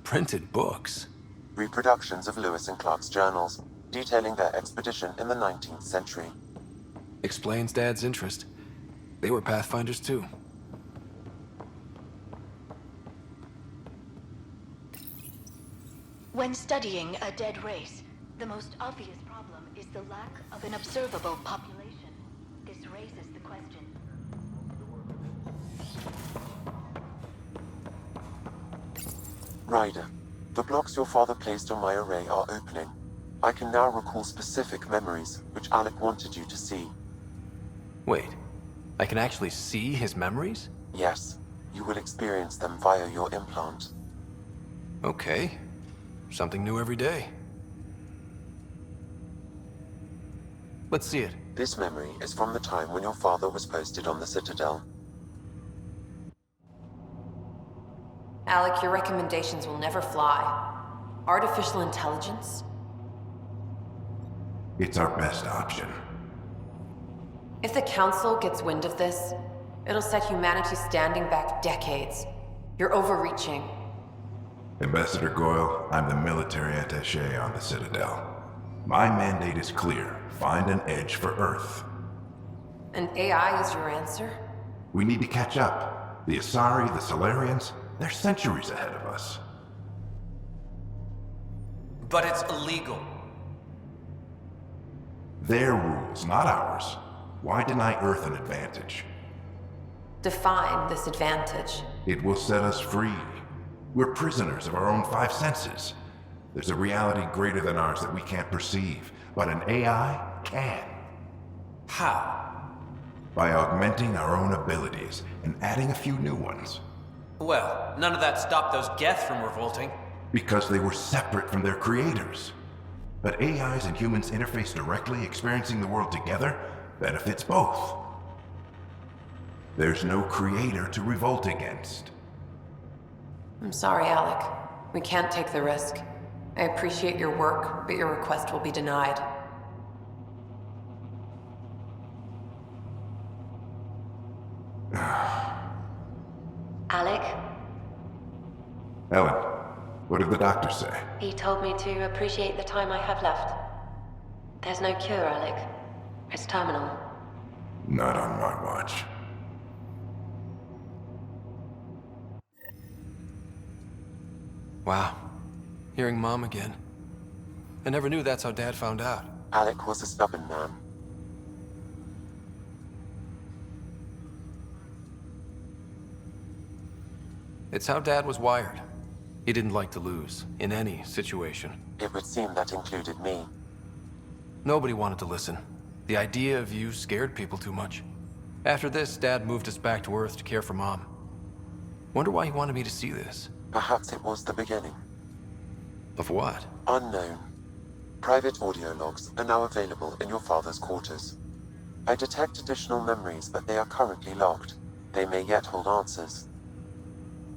Printed books. Reproductions of Lewis and Clark's journals, detailing their expedition in the 19th century. Explains Dad's interest. They were Pathfinders too. When studying a dead race, the most obvious problem is the lack of an observable population. This raises the question. Ryder, the blocks your father placed on my array are opening. I can now recall specific memories, which Alec wanted you to see. Wait, I can actually see his memories? Yes, you will experience them via your implant. Okay. Something new every day. Let's see it. This memory is from the time when your father was posted on the Citadel. Alec, your recommendations will never fly. Artificial intelligence? It's our best option. If the Council gets wind of this, it'll set humanity standing back decades. You're overreaching. Ambassador Goyle, I'm the military attaché on the Citadel. My mandate is clear. Find an edge for Earth. And AI is your answer? We need to catch up. The Asari, the Solarians, they're centuries ahead of us. But it's illegal. Their rules, not ours. Why deny Earth an advantage? Define this advantage. It will set us free. We're prisoners of our own five senses. There's a reality greater than ours that we can't perceive, but an AI can. How? By augmenting our own abilities and adding a few new ones. Well, none of that stopped those Geth from revolting. Because they were separate from their creators. But AIs and humans interface directly, experiencing the world together, benefits both. There's no creator to revolt against. I'm sorry, Alec. We can't take the risk. I appreciate your work, but your request will be denied. Alec? Ellen, what did the doctor say? He told me to appreciate the time I have left. There's no cure, Alec. It's terminal. Not on my watch. Wow. Hearing Mom again. I never knew that's how Dad found out. Alec was a stubborn man. It's how Dad was wired. He didn't like to lose, in any situation. It would seem that included me. Nobody wanted to listen. The idea of you scared people too much. After this, Dad moved us back to Earth to care for Mom. Wonder why he wanted me to see this. Perhaps it was the beginning. Of what? Unknown. Private audio logs are now available in your father's quarters. I detect additional memories, but they are currently locked. They may yet hold answers.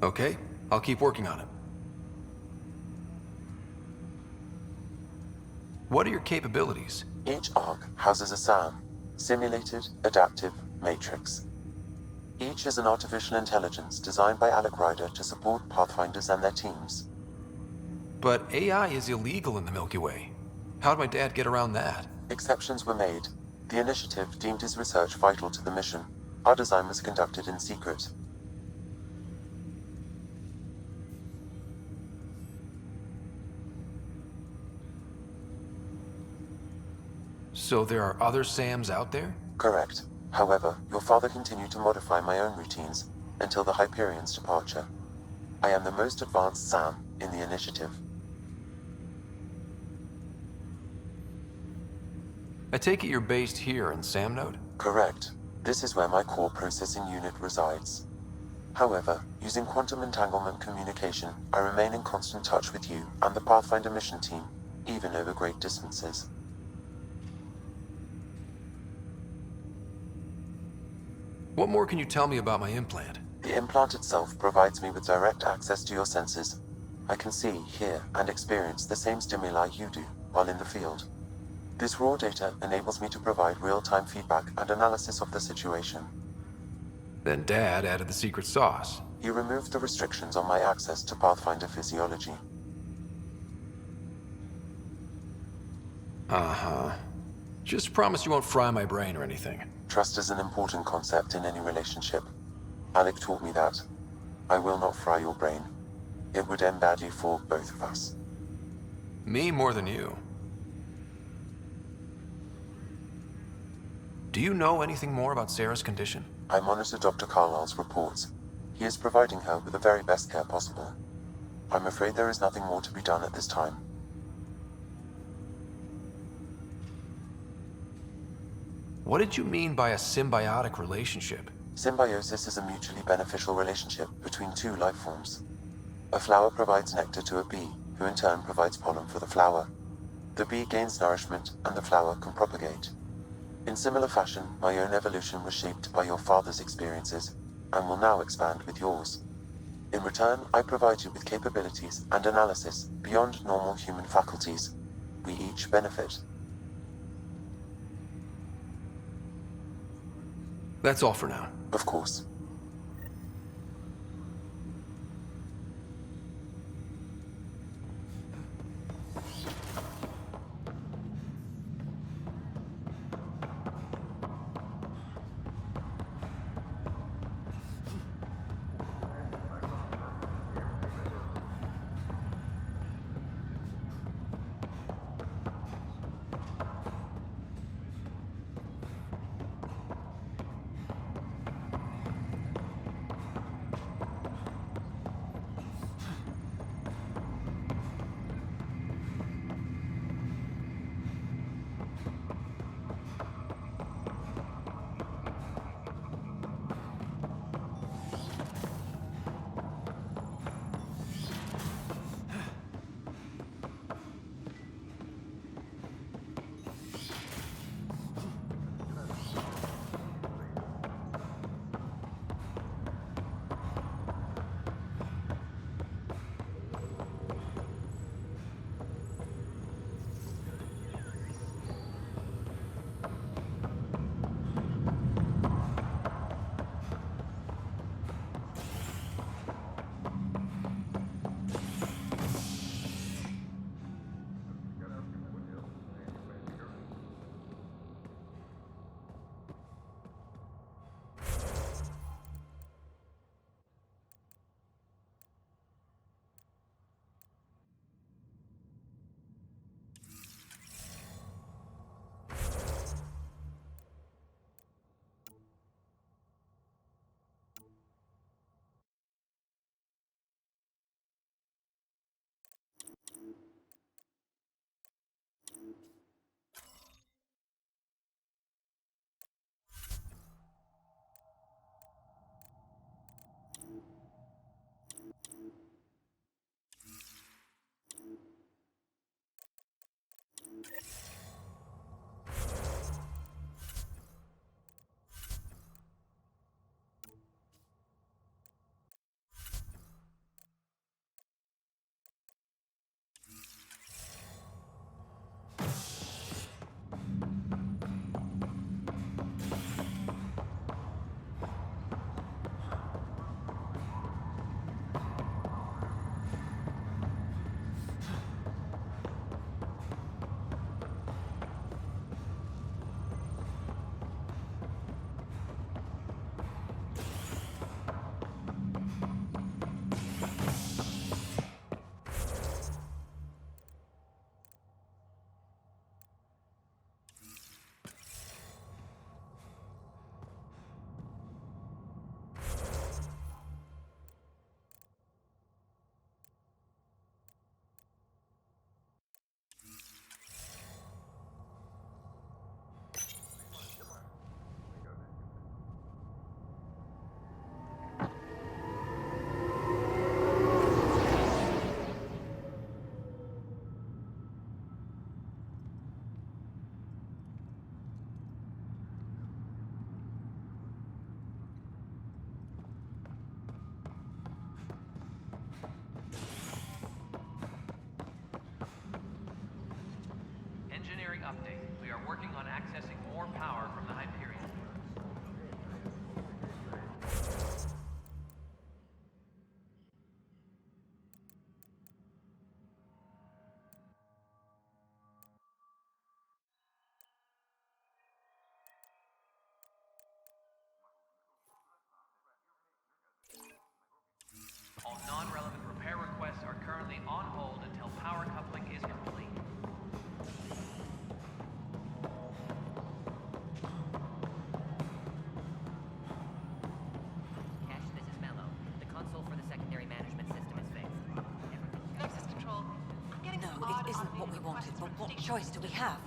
Okay, I'll keep working on it. What are your capabilities? Each arc houses a SAM, Simulated Adaptive Matrix. Each is an artificial intelligence designed by Alec Ryder to support Pathfinders and their teams. But AI is illegal in the Milky Way. How'd my dad get around that? Exceptions were made. The initiative deemed his research vital to the mission. Our design was conducted in secret. So there are other SAMs out there? Correct. However, your father continued to modify my own routines until the Hyperion's departure. I am the most advanced SAM in the initiative. I take it you're based here in Sam Node? Correct. This is where my core processing unit resides. However, using quantum entanglement communication, I remain in constant touch with you and the Pathfinder mission team, even over great distances. What more can you tell me about my implant? The implant itself provides me with direct access to your senses. I can see, hear, and experience the same stimuli you do while in the field. This raw data enables me to provide real-time feedback and analysis of the situation. Then Dad added the secret sauce. He removed the restrictions on my access to Pathfinder physiology. Uh-huh. Just promise you won't fry my brain or anything. Trust is an important concept in any relationship. Alec taught me that. I will not fry your brain. It would end badly for both of us. Me more than you. Do you know anything more about Sarah's condition? I monitor Dr. Carlisle's reports. He is providing her with the very best care possible. I'm afraid there is nothing more to be done at this time. What did you mean by a symbiotic relationship? Symbiosis is a mutually beneficial relationship between two life forms. A flower provides nectar to a bee, who in turn provides pollen for the flower. The bee gains nourishment, and the flower can propagate. In similar fashion, my own evolution was shaped by your father's experiences, and will now expand with yours. In return, I provide you with capabilities and analysis beyond normal human faculties. We each benefit. That's all for now. Of course. update. We are working on accessing more power from the Hyperion. All non-relevant repair requests are currently on hold until power coupling is complete. Ash, this is Mello. The console for the secondary management system is fixed. Access control. I'm getting some No, odd it isn't automated what we wanted, requests but from what station choice do we have?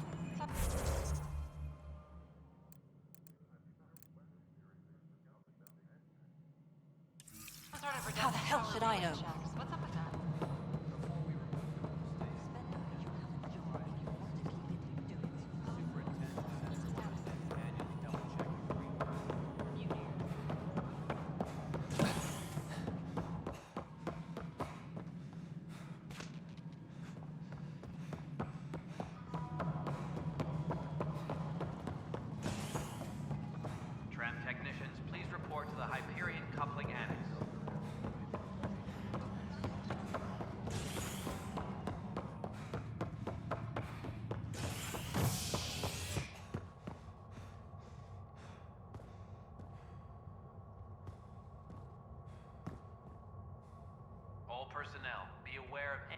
How the hell should I know? What's up with that? Tram technicians, please report to the Hyperion coupling annex. All personnel, be aware of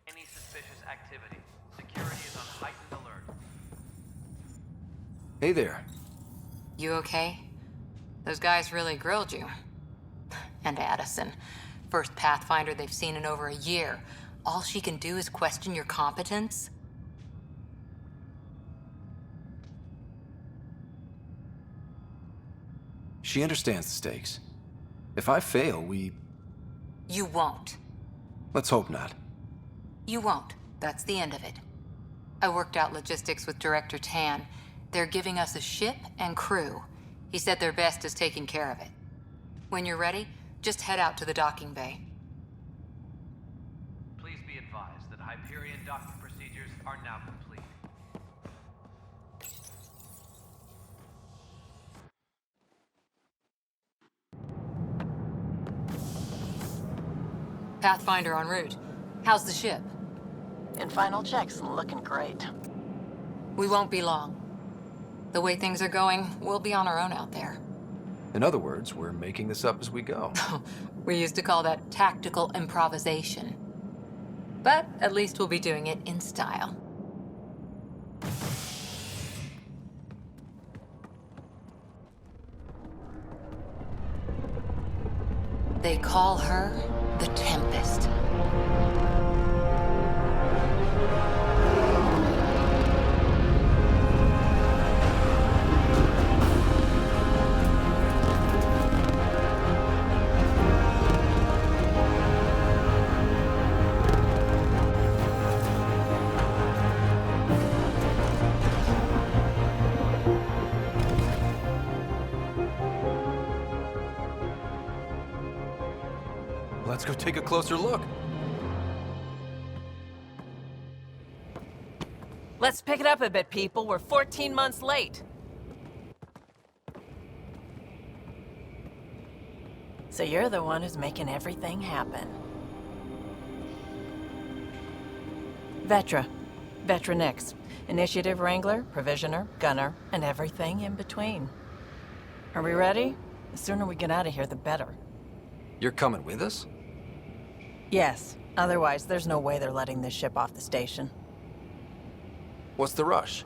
any suspicious activity. Security is on heightened alert. Hey there. You okay? Those guys really grilled you. And Addison. First Pathfinder they've seen in over a year. All she can do is question your competence? She understands the stakes. If I fail, You won't. let's hope not. You won't. That's the end of it. I worked out logistics with Director Tan. They're giving us a ship and crew. He said their best is taking care of it. When you're ready, just head out to the docking bay. Please be advised that Hyperion docking procedures are now complete. Pathfinder en route. How's the ship? In final checks, looking great. We won't be long. The way things are going, we'll be on our own out there. In other words, we're making this up as we go. We used to call that tactical improvisation. But at least we'll be doing it in style. They call her the Tempest. Let's go take a closer look. Let's pick it up a bit, people. We're 14 months late. So you're the one who's making everything happen. Vetra. Vetra Nix. Initiative Wrangler, Provisioner, Gunner, and everything in between. Are we ready? The sooner we get out of here, the better. You're coming with us? Yes. Otherwise, there's no way they're letting this ship off the station. What's the rush?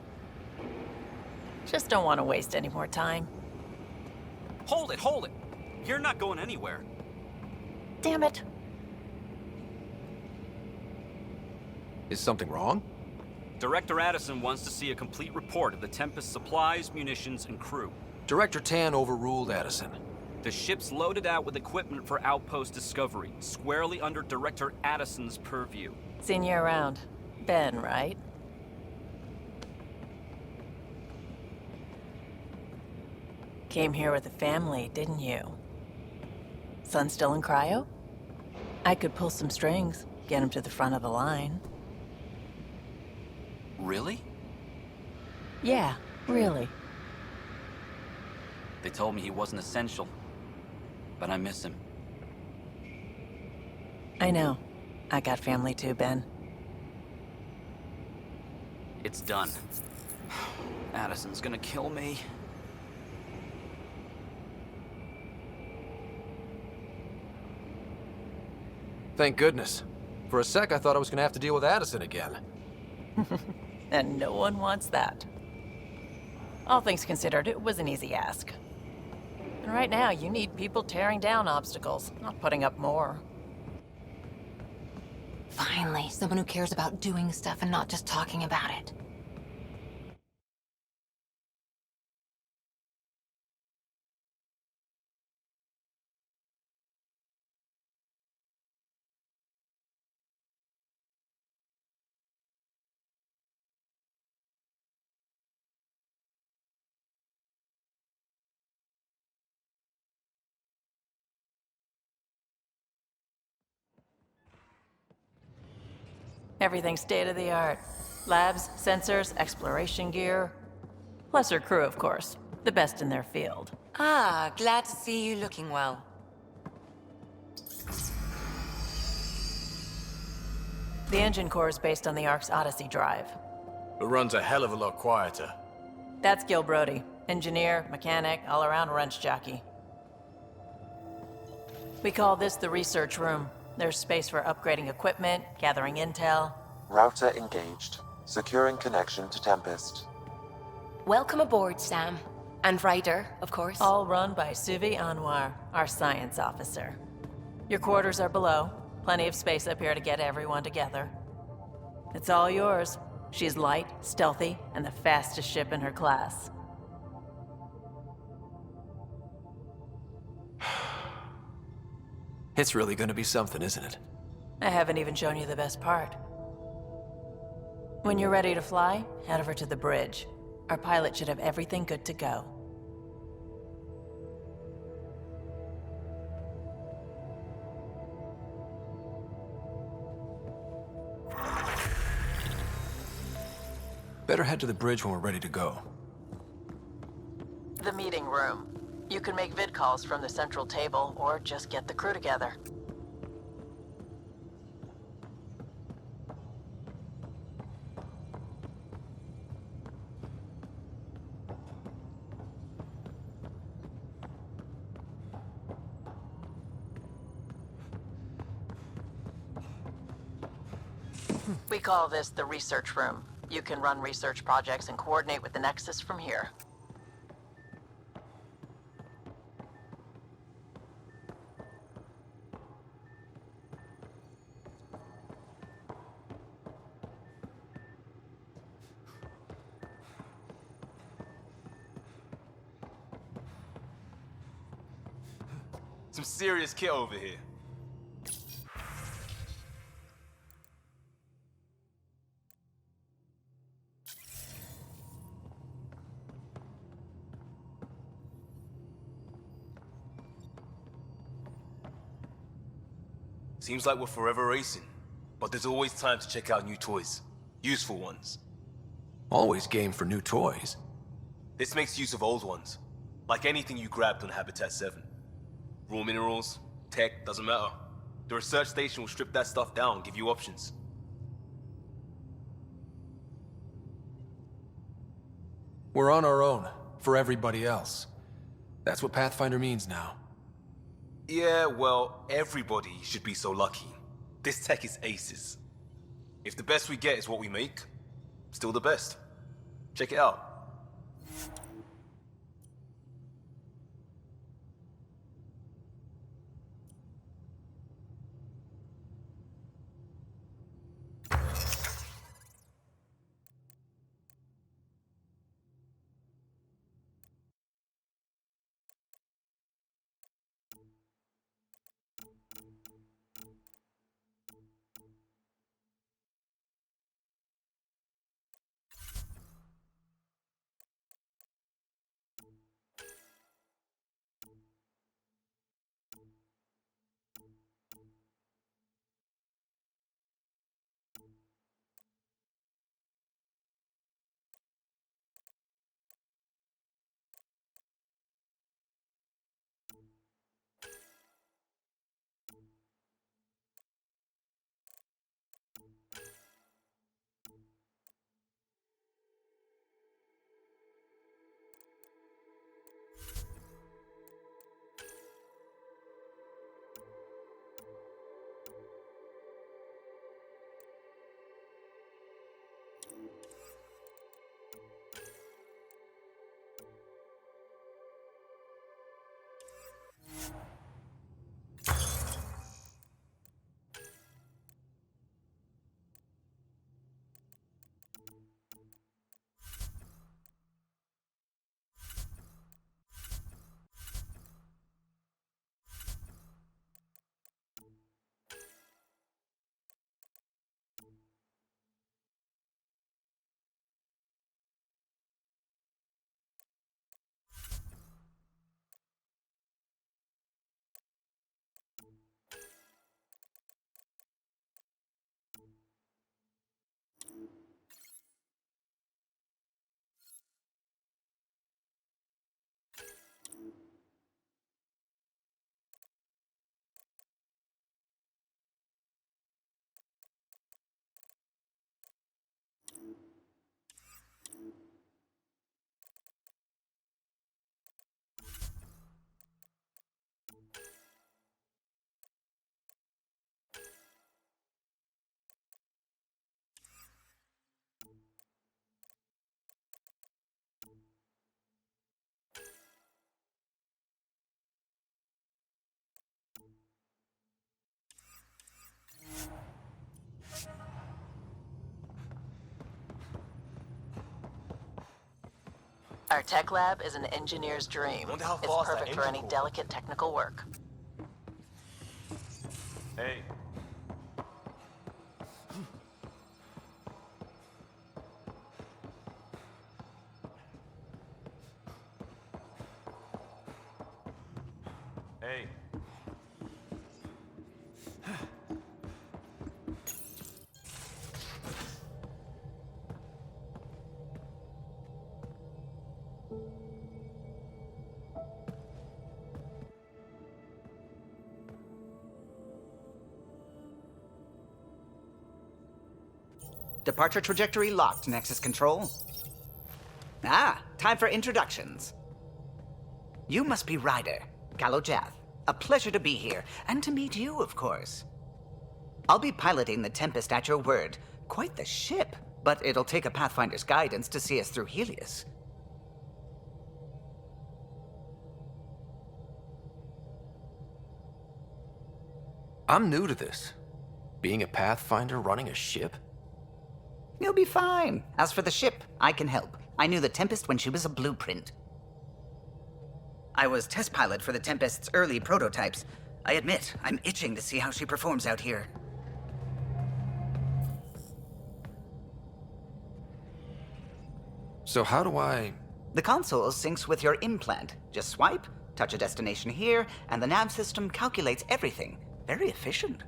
Just don't want to waste any more time. Hold it, hold it! You're not going anywhere. Damn it. Is something wrong? Director Addison wants to see a complete report of the Tempest's supplies, munitions, and crew. Director Tan overruled Addison. The ship's loaded out with equipment for outpost discovery, squarely under Director Addison's purview. Seen you around. Ben, right? Came here with a family, didn't you? Son still in cryo? I could pull some strings, get him to the front of the line. Really? Yeah, really. They told me he wasn't essential, but I miss him. I know. I got family too, Ben. It's done. Addison's gonna kill me. Thank goodness. For a sec, I thought I was gonna have to deal with Addison again. And no one wants that. All things considered, it was an easy ask. And right now, you need people tearing down obstacles, not putting up more. Finally, someone who cares about doing stuff and not just talking about it. Everything's state-of-the-art. Labs, sensors, exploration gear. Plus her crew, of course. The best in their field. Ah, glad to see you looking well. The engine core is based on the Ark's Odyssey drive. It runs a hell of a lot quieter. That's Gil Brody. Engineer, mechanic, all-around wrench jockey. We call this the research room. There's space for upgrading equipment, gathering intel. Router engaged. Securing connection to Tempest. Welcome aboard, Sam. And Ryder, of course. All run by Suvi Anwar, our science officer. Your quarters are below. Plenty of space up here to get everyone together. It's all yours. She's light, stealthy, and the fastest ship in her class. It's really gonna be something, isn't it? I haven't even shown you the best part. When you're ready to fly, head over to the bridge. Our pilot should have everything good to go. Better head to the bridge when we're ready to go. The meeting room. You can make vid calls from the central table, or just get the crew together. We call this the research room. You can run research projects and coordinate with the Nexus from here. Some serious kit over here. Seems like we're forever racing, but there's always time to check out new toys. Useful ones. Always game for new toys. This makes use of old ones, like anything you grabbed on Habitat 7. Raw minerals, tech, doesn't matter. The research station will strip that stuff down and give you options. We're on our own, for everybody else. That's what Pathfinder means now. Yeah, well, everybody should be so lucky. This tech is aces. If the best we get is what we make, still the best. Check it out. Our tech lab is an engineer's dream. Wonder how It's fast that perfect for engine any will delicate technical work. Hey. Hey. Departure trajectory locked, Nexus Control. Time for introductions. You must be Ryder, Kalojath. A pleasure to be here, and to meet you, of course. I'll be piloting the Tempest at your word. Quite the ship, but it'll take a Pathfinder's guidance to see us through Helios. I'm new to this. Being a Pathfinder running a ship? You'll be fine. As for the ship, I can help. I knew the Tempest when she was a blueprint. I was test pilot for the Tempest's early prototypes. I admit, I'm itching to see how she performs out here. So how do I... The console syncs with your implant. Just swipe, touch a destination here, and the nav system calculates everything. Very efficient.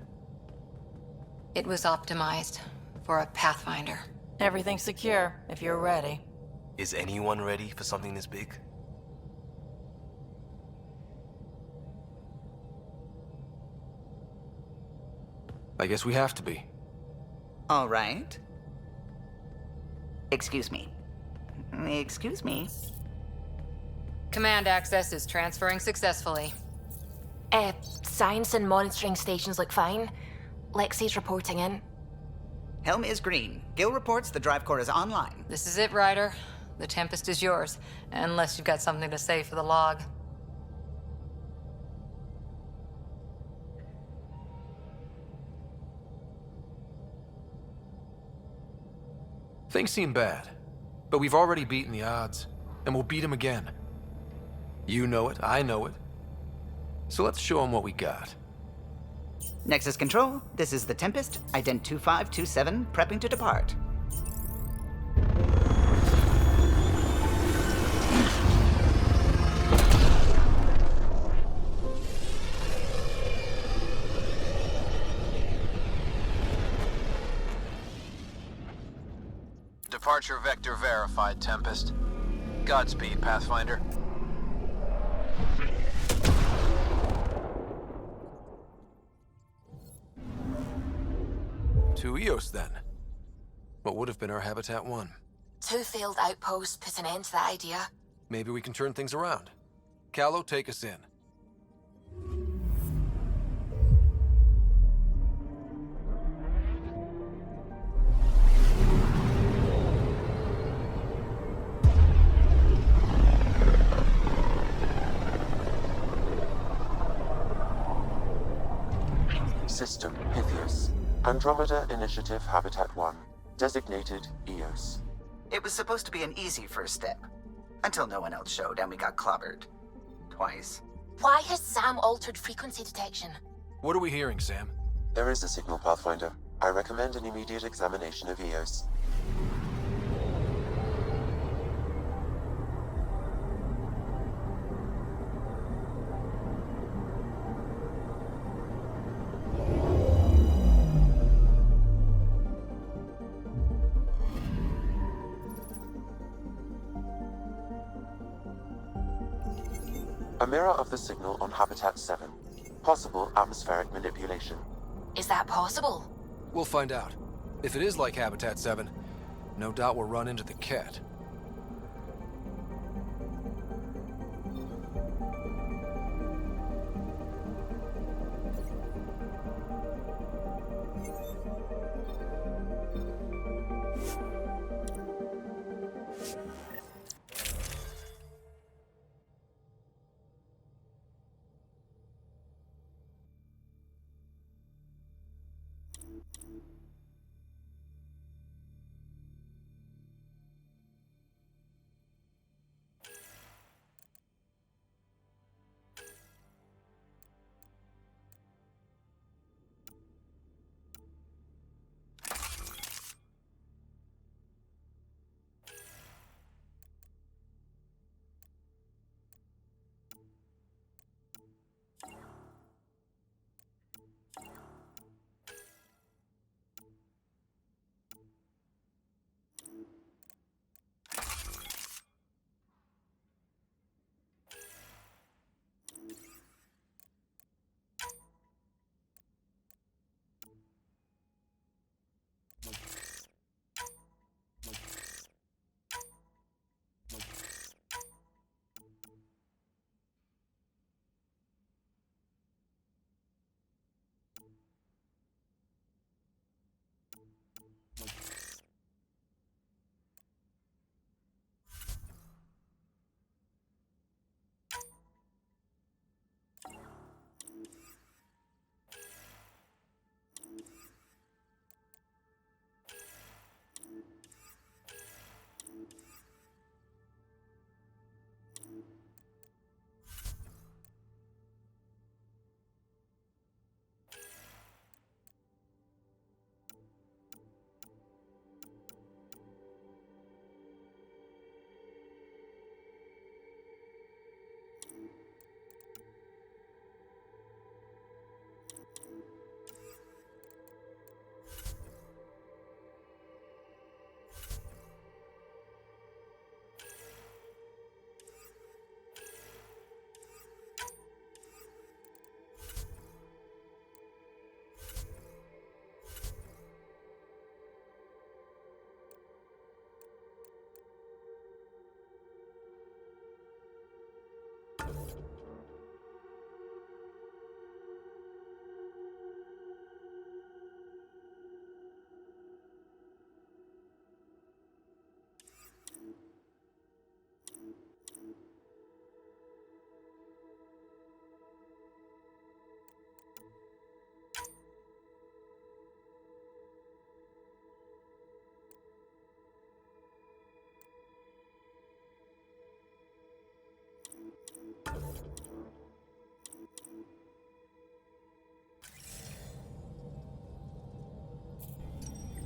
It was optimized for a Pathfinder. Everything's secure, if you're ready. Is anyone ready for something this big? I guess we have to be. All right. Excuse me. Excuse me. Command access is transferring successfully. Science and monitoring stations look fine. Lexi's reporting in. Helm is green. Gil reports the drive core is online. This is it, Ryder. The Tempest is yours, unless you've got something to say for the log. Things seem bad, but we've already beaten the odds, and we'll beat them again. You know it, I know it. So let's show them what we got. Nexus Control, this is the Tempest, ident 2527, prepping to depart. Departure vector verified, Tempest. Godspeed, Pathfinder. To Eos, then. What would have been our Habitat 1? 2 failed outposts put an end to that idea. Maybe we can turn things around. Callow, take us in. Andromeda Initiative Habitat 1, designated EOS. It was supposed to be an easy first step. Until no one else showed and we got clobbered. Twice. Why has Sam altered frequency detection? What are we hearing, Sam? There is a signal, Pathfinder. I recommend an immediate examination of EOS. A mirror of the signal on Habitat 7. Possible atmospheric manipulation. Is that possible? We'll find out. If it is like Habitat 7, no doubt we'll run into the cat.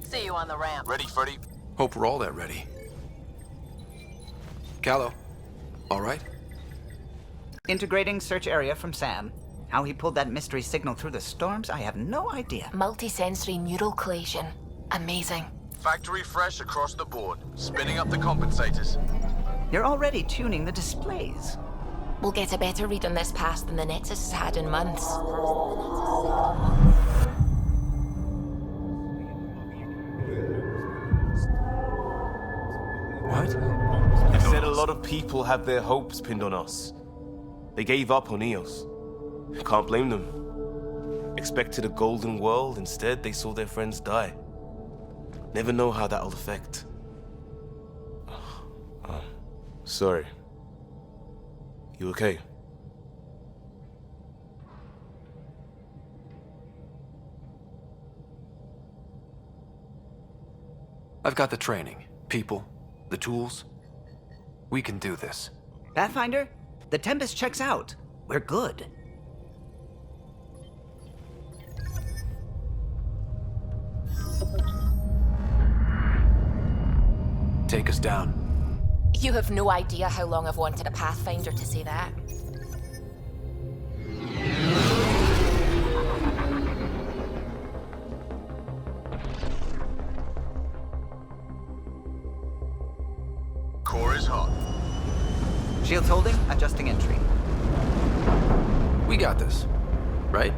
See you on the ramp. Ready, Freddy? Hope we're all that ready. Callow, all right? Integrating search area from Sam. How he pulled that mystery signal through the storms, I have no idea. Multisensory neural collation. Amazing. Factory fresh across the board. Spinning up the compensators. You're already tuning the displays. We'll get a better read on this pass than the Nexus has had in months. What? He said a lot of people have their hopes pinned on us. They gave up on EOS. Can't blame them. Expected a golden world, instead they saw their friends die. Never know how that'll affect. Sorry. You okay? I've got the training, people, the tools. We can do this. Pathfinder, the Tempest checks out. We're good. Take us down. You have no idea how long I've wanted a Pathfinder to say that. Core is hot. Shields holding, adjusting entry. We got this, right?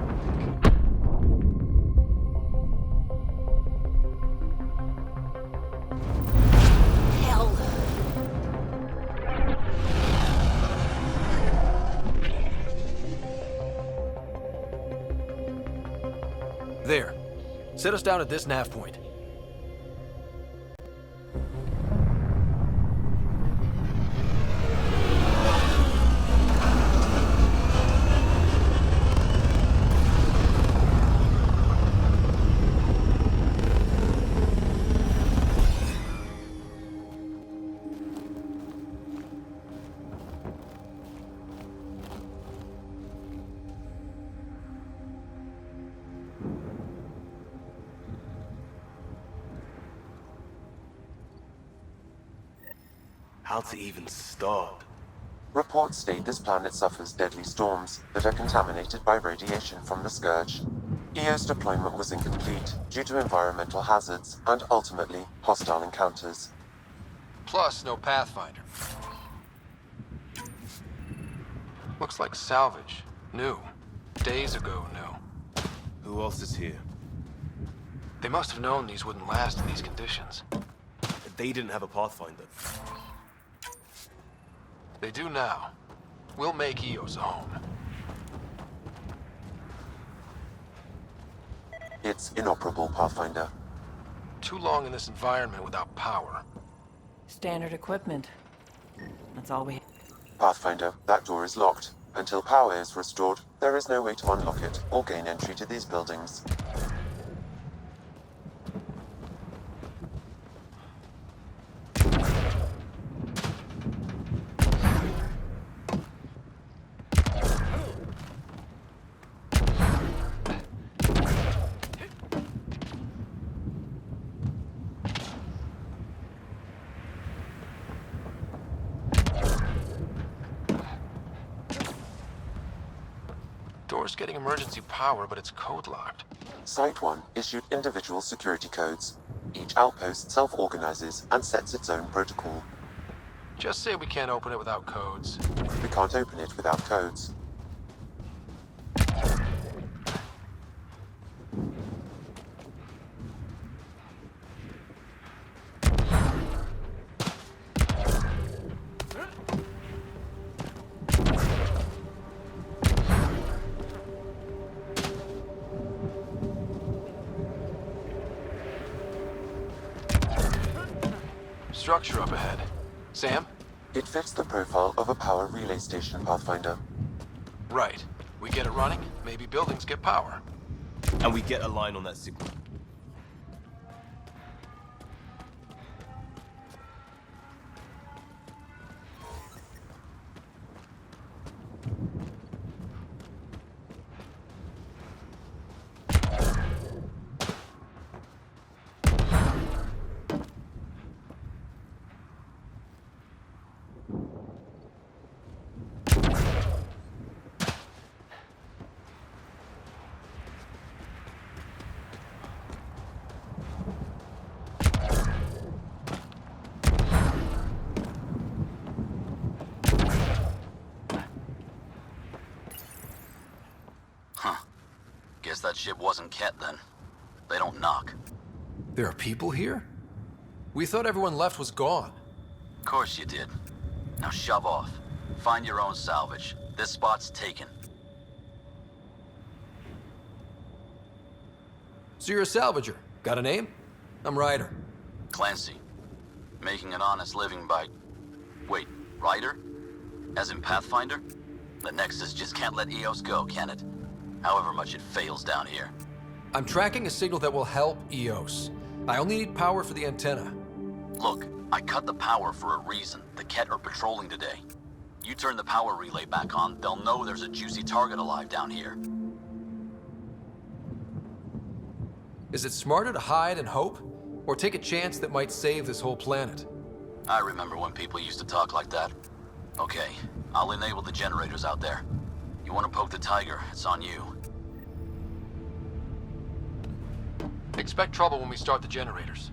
Hell. There. Set us down at this nav point. How to even start? Reports state this planet suffers deadly storms that are contaminated by radiation from the Scourge. EO's deployment was incomplete due to environmental hazards and ultimately hostile encounters. Plus, no Pathfinder. Looks like salvage. New. Days ago, new. Who else is here? They must have known these wouldn't last in these conditions. They didn't have a Pathfinder. They do now. We'll make Eos a home. It's inoperable, Pathfinder. Too long in this environment without power. Standard equipment. That's all we have. Pathfinder, that door is locked. Until power is restored, there is no way to unlock it or gain entry to these buildings. Door's getting emergency power, but it's code locked. Site 1 issued individual security codes. Each outpost self-organizes and sets its own protocol. Just say we can't open it without codes. We can't open it without codes. Structure up ahead. Sam? It fits the profile of a power relay station, Pathfinder. Right. We get it running, maybe buildings get power. And we get a line on that signal. Guess that ship wasn't Ket then. They don't knock. There are people here? We thought everyone left was gone. Of course you did. Now shove off. Find your own salvage. This spot's taken. So you're a salvager. Got a name? I'm Ryder. Clancy. Making an honest living by... Wait, Ryder? As in Pathfinder? The Nexus just can't let Eos go, can it? However much it fails down here. I'm tracking a signal that will help Eos. I only need power for the antenna. Look, I cut the power for a reason. The Ket are patrolling today. You turn the power relay back on, they'll know there's a juicy target alive down here. Is it smarter to hide and hope, or take a chance that might save this whole planet? I remember when people used to talk like that. Okay, I'll enable the generators out there. You want to poke the tiger, it's on you. Expect trouble when we start the generators.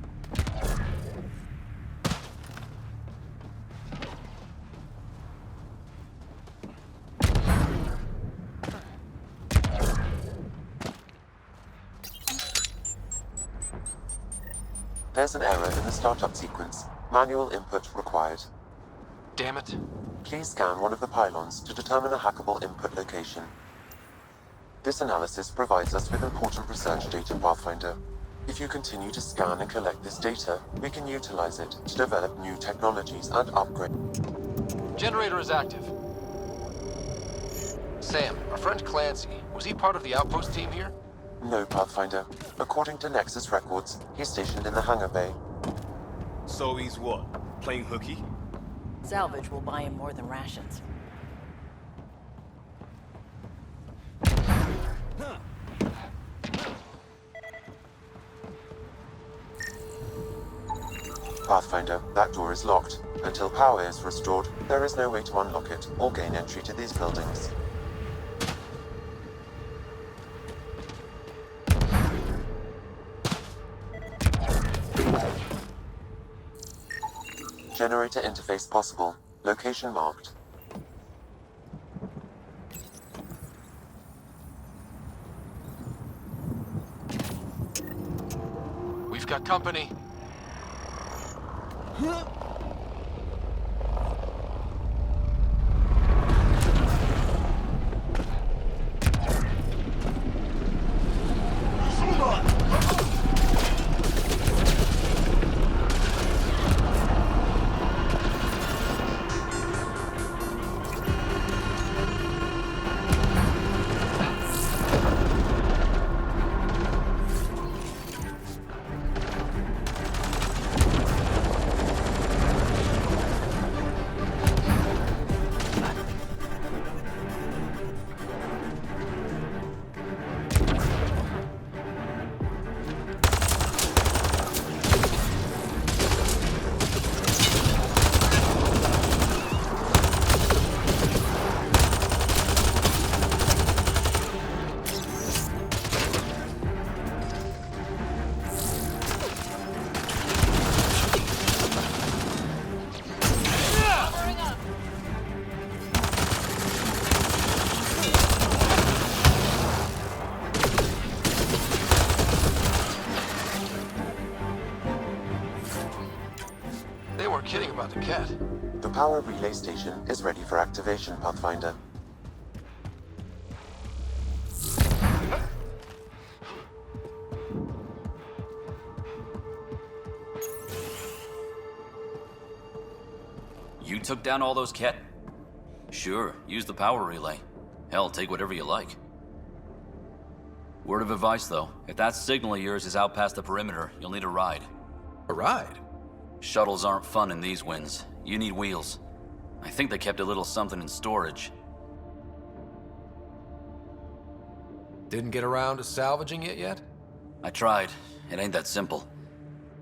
There's an error in the startup sequence. Manual input required. Damn it. Please scan one of the pylons to determine a hackable input location. This analysis provides us with important research data, Pathfinder. If you continue to scan and collect this data, we can utilize it to develop new technologies and upgrade. Generator is active. Sam, our friend Clancy, was he part of the outpost team here? No, Pathfinder. According to Nexus records, he's stationed in the hangar bay. So he's what? Playing hooky? Salvage will buy him more than rations. Pathfinder, that door is locked. Until power is restored, there is no way to unlock it or gain entry to these buildings. Generator interface possible. Location marked. We've got company. Kidding about the cat. The power relay station is ready for activation, Pathfinder. You took down all those cat? Sure, use the power relay. Hell, take whatever you like. Word of advice, though. If that signal of yours is out past the perimeter, you'll need a ride. A ride? Shuttles aren't fun in these winds. You need wheels. I think they kept a little something in storage. Didn't get around to salvaging it yet? I tried. It ain't that simple.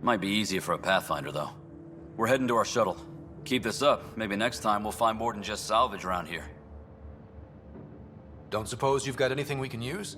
Might be easier for a Pathfinder, though. We're heading to our shuttle. Keep this up. Maybe next time we'll find more than just salvage around here. Don't suppose you've got anything we can use?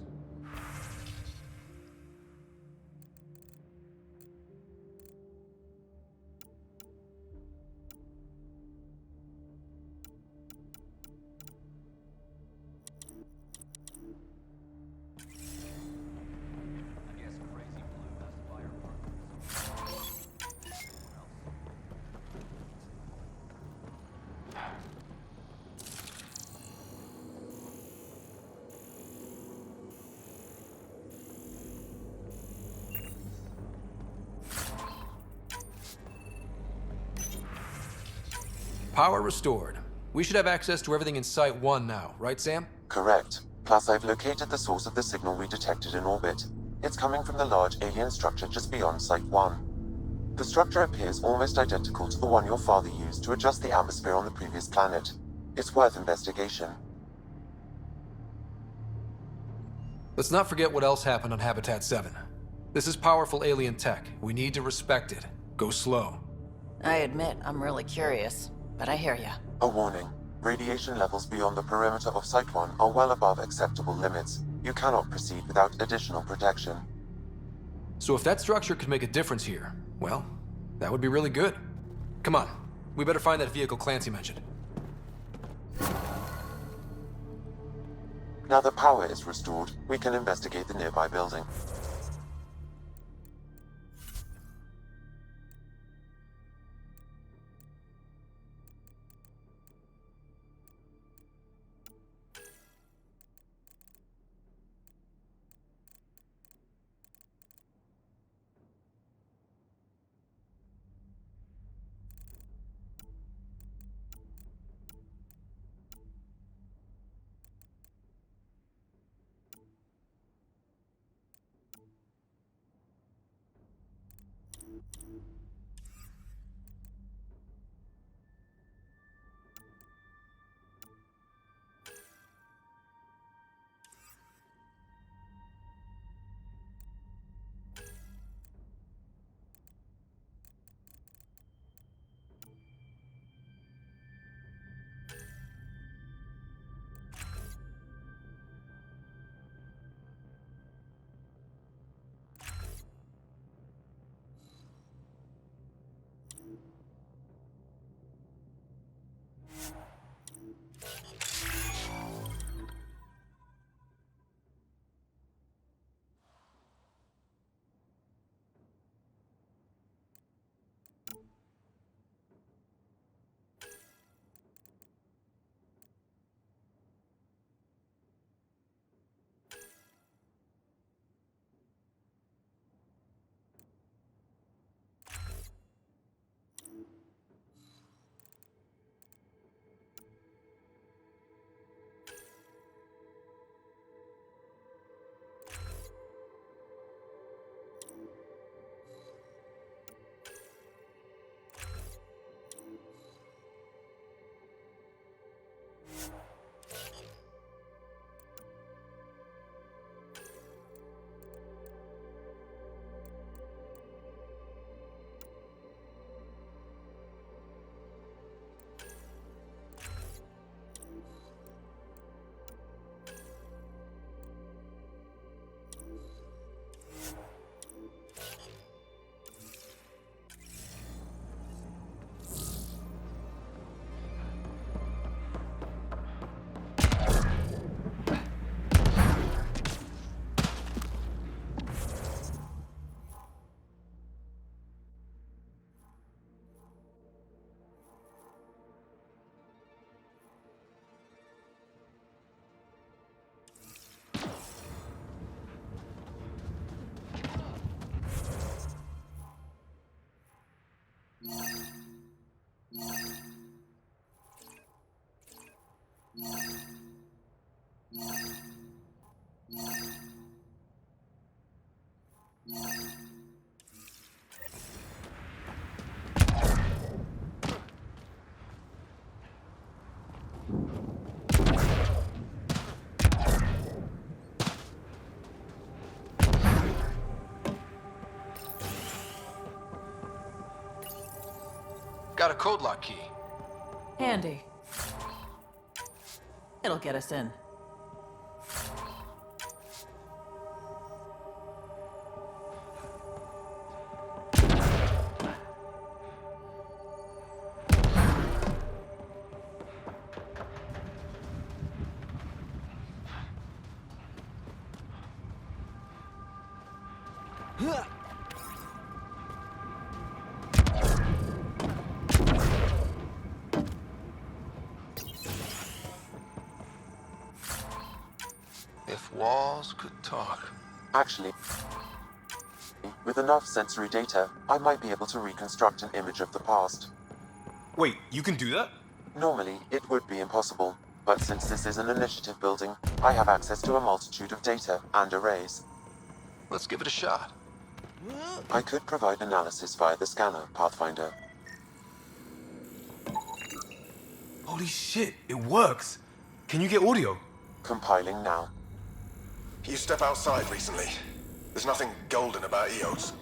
Power restored. We should have access to everything in Site 1 now, right, Sam? Correct. Plus, I've located the source of the signal we detected in orbit. It's coming from the large alien structure just beyond Site 1. The structure appears almost identical to the one your father used to adjust the atmosphere on the previous planet. It's worth investigation. Let's not forget what else happened on Habitat 7. This is powerful alien tech. We need to respect it. Go slow. I admit, I'm really curious, but I hear ya. A warning. Radiation levels beyond the perimeter of Site 1 are well above acceptable limits. You cannot proceed without additional protection. So if that structure could make a difference here, well, that would be really good. Come on, we better find that vehicle Clancy mentioned. Now that power is restored, we can investigate the nearby building. Got a code lock key. Handy. It'll get us in. If walls could talk. Actually, with enough sensory data, I might be able to reconstruct an image of the past. Wait, you can do that? Normally, it would be impossible, but since this is an initiative building, I have access to a multitude of data and arrays. Let's give it a shot. I could provide analysis via the scanner, Pathfinder. Holy shit, it works! Can you get audio? Compiling now. You step outside recently. There's nothing golden about EOS.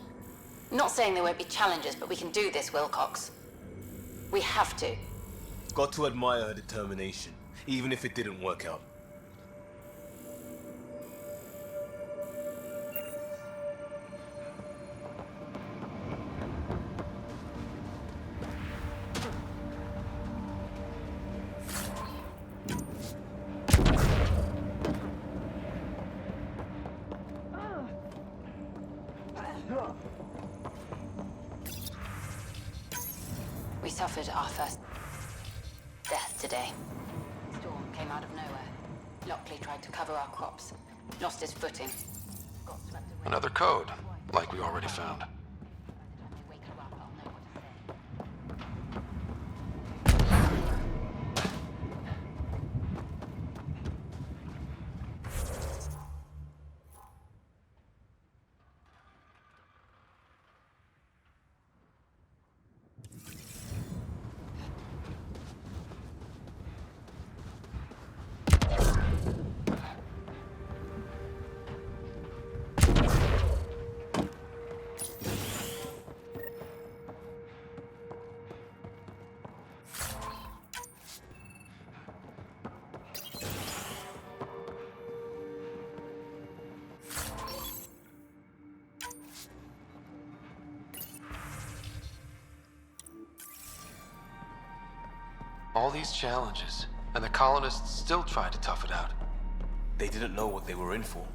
Not saying there won't be challenges, but we can do this, Wilcox. We have to. Got to admire her determination, even if it didn't work out. We suffered our first death today. Storm came out of nowhere. Lockley tried to cover our crops. Lost his footing. Got swept away. Another code, like we already found. All these challenges, and the colonists still tried to tough it out. They didn't know what they were in for.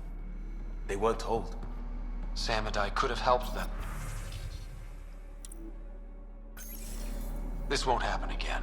They weren't told. Sam and I could have helped them. This won't happen again.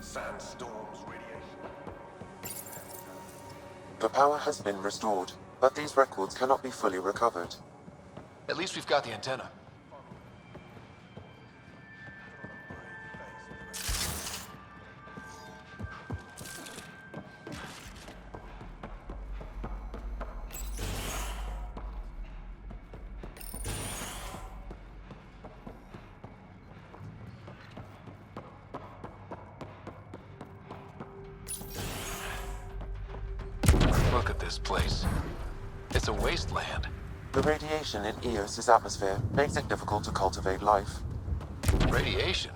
Sandstorms, radiation. The power has been restored, but these records cannot be fully recovered. At least we've got the antenna. Look at this place. It's a wasteland. The radiation in Eos's atmosphere makes it difficult to cultivate life. Radiation?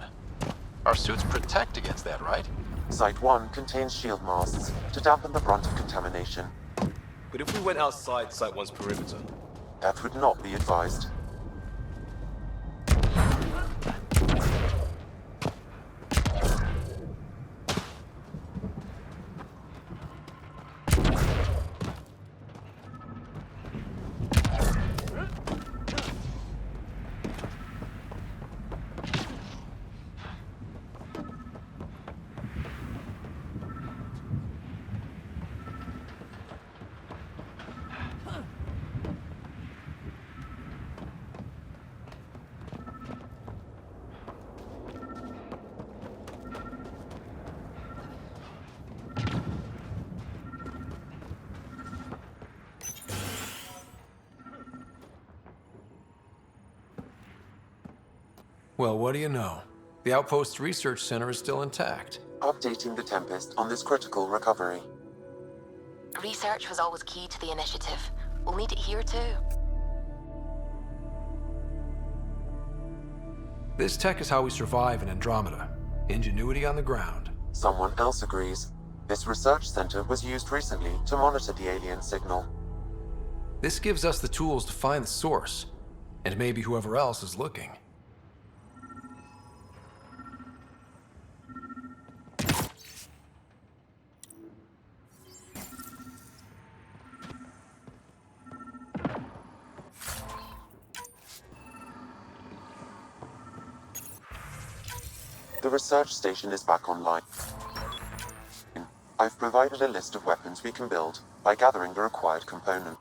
Our suits protect against that, right? Site 1 contains shield masts to dampen the brunt of contamination. But if we went outside Site 1's perimeter? That would not be advised. Well, what do you know? The Outpost Research Center is still intact. Updating the Tempest on this critical recovery. Research was always key to the initiative. We'll need it here too. This tech is how we survive in Andromeda. Ingenuity on the ground. Someone else agrees. This research center was used recently to monitor the alien signal. This gives us the tools to find the source, and maybe whoever else is looking. The research station is back online. I've provided a list of weapons we can build by gathering the required components.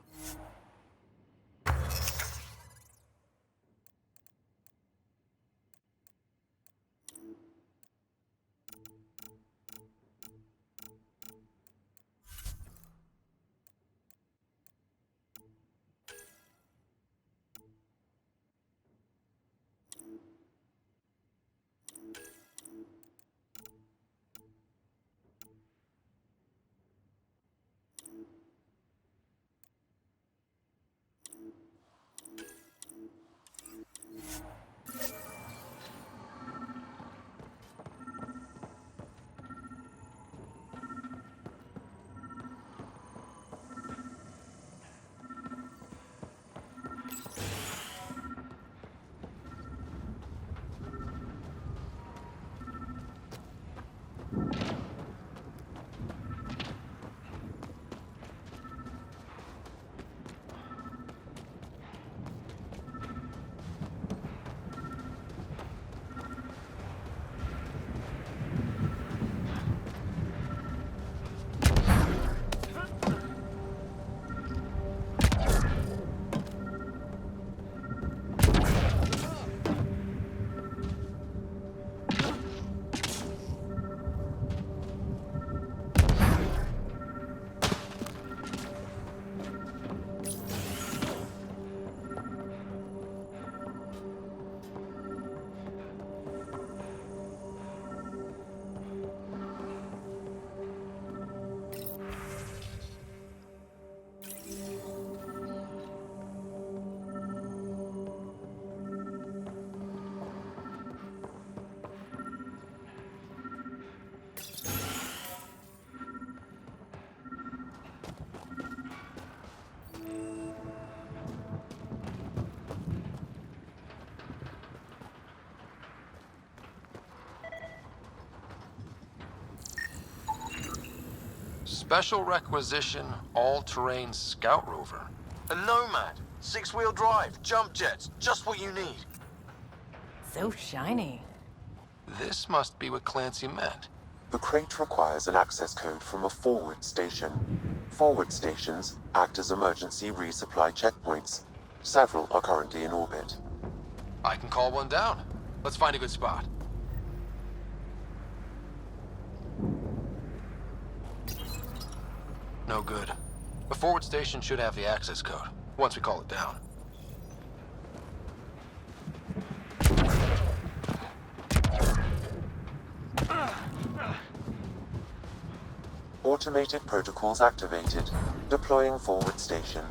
Special requisition, all-terrain scout rover. A Nomad, 6-wheel drive, jump jets, just what you need. So shiny. This must be what Clancy meant. The crate requires an access code from a forward station. Forward stations act as emergency resupply checkpoints. Several are currently in orbit. I can call one down. Let's find a good spot. No good. The forward station should have the access code, once we call it down. Automated protocols activated. Deploying forward station.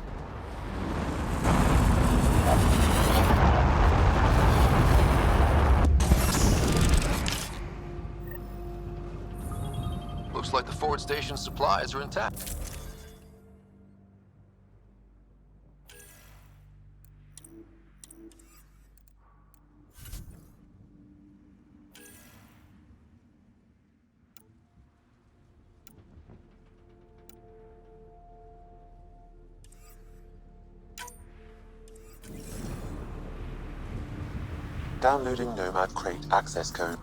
Looks like the forward station supplies are intact. Downloading Nomad crate access code.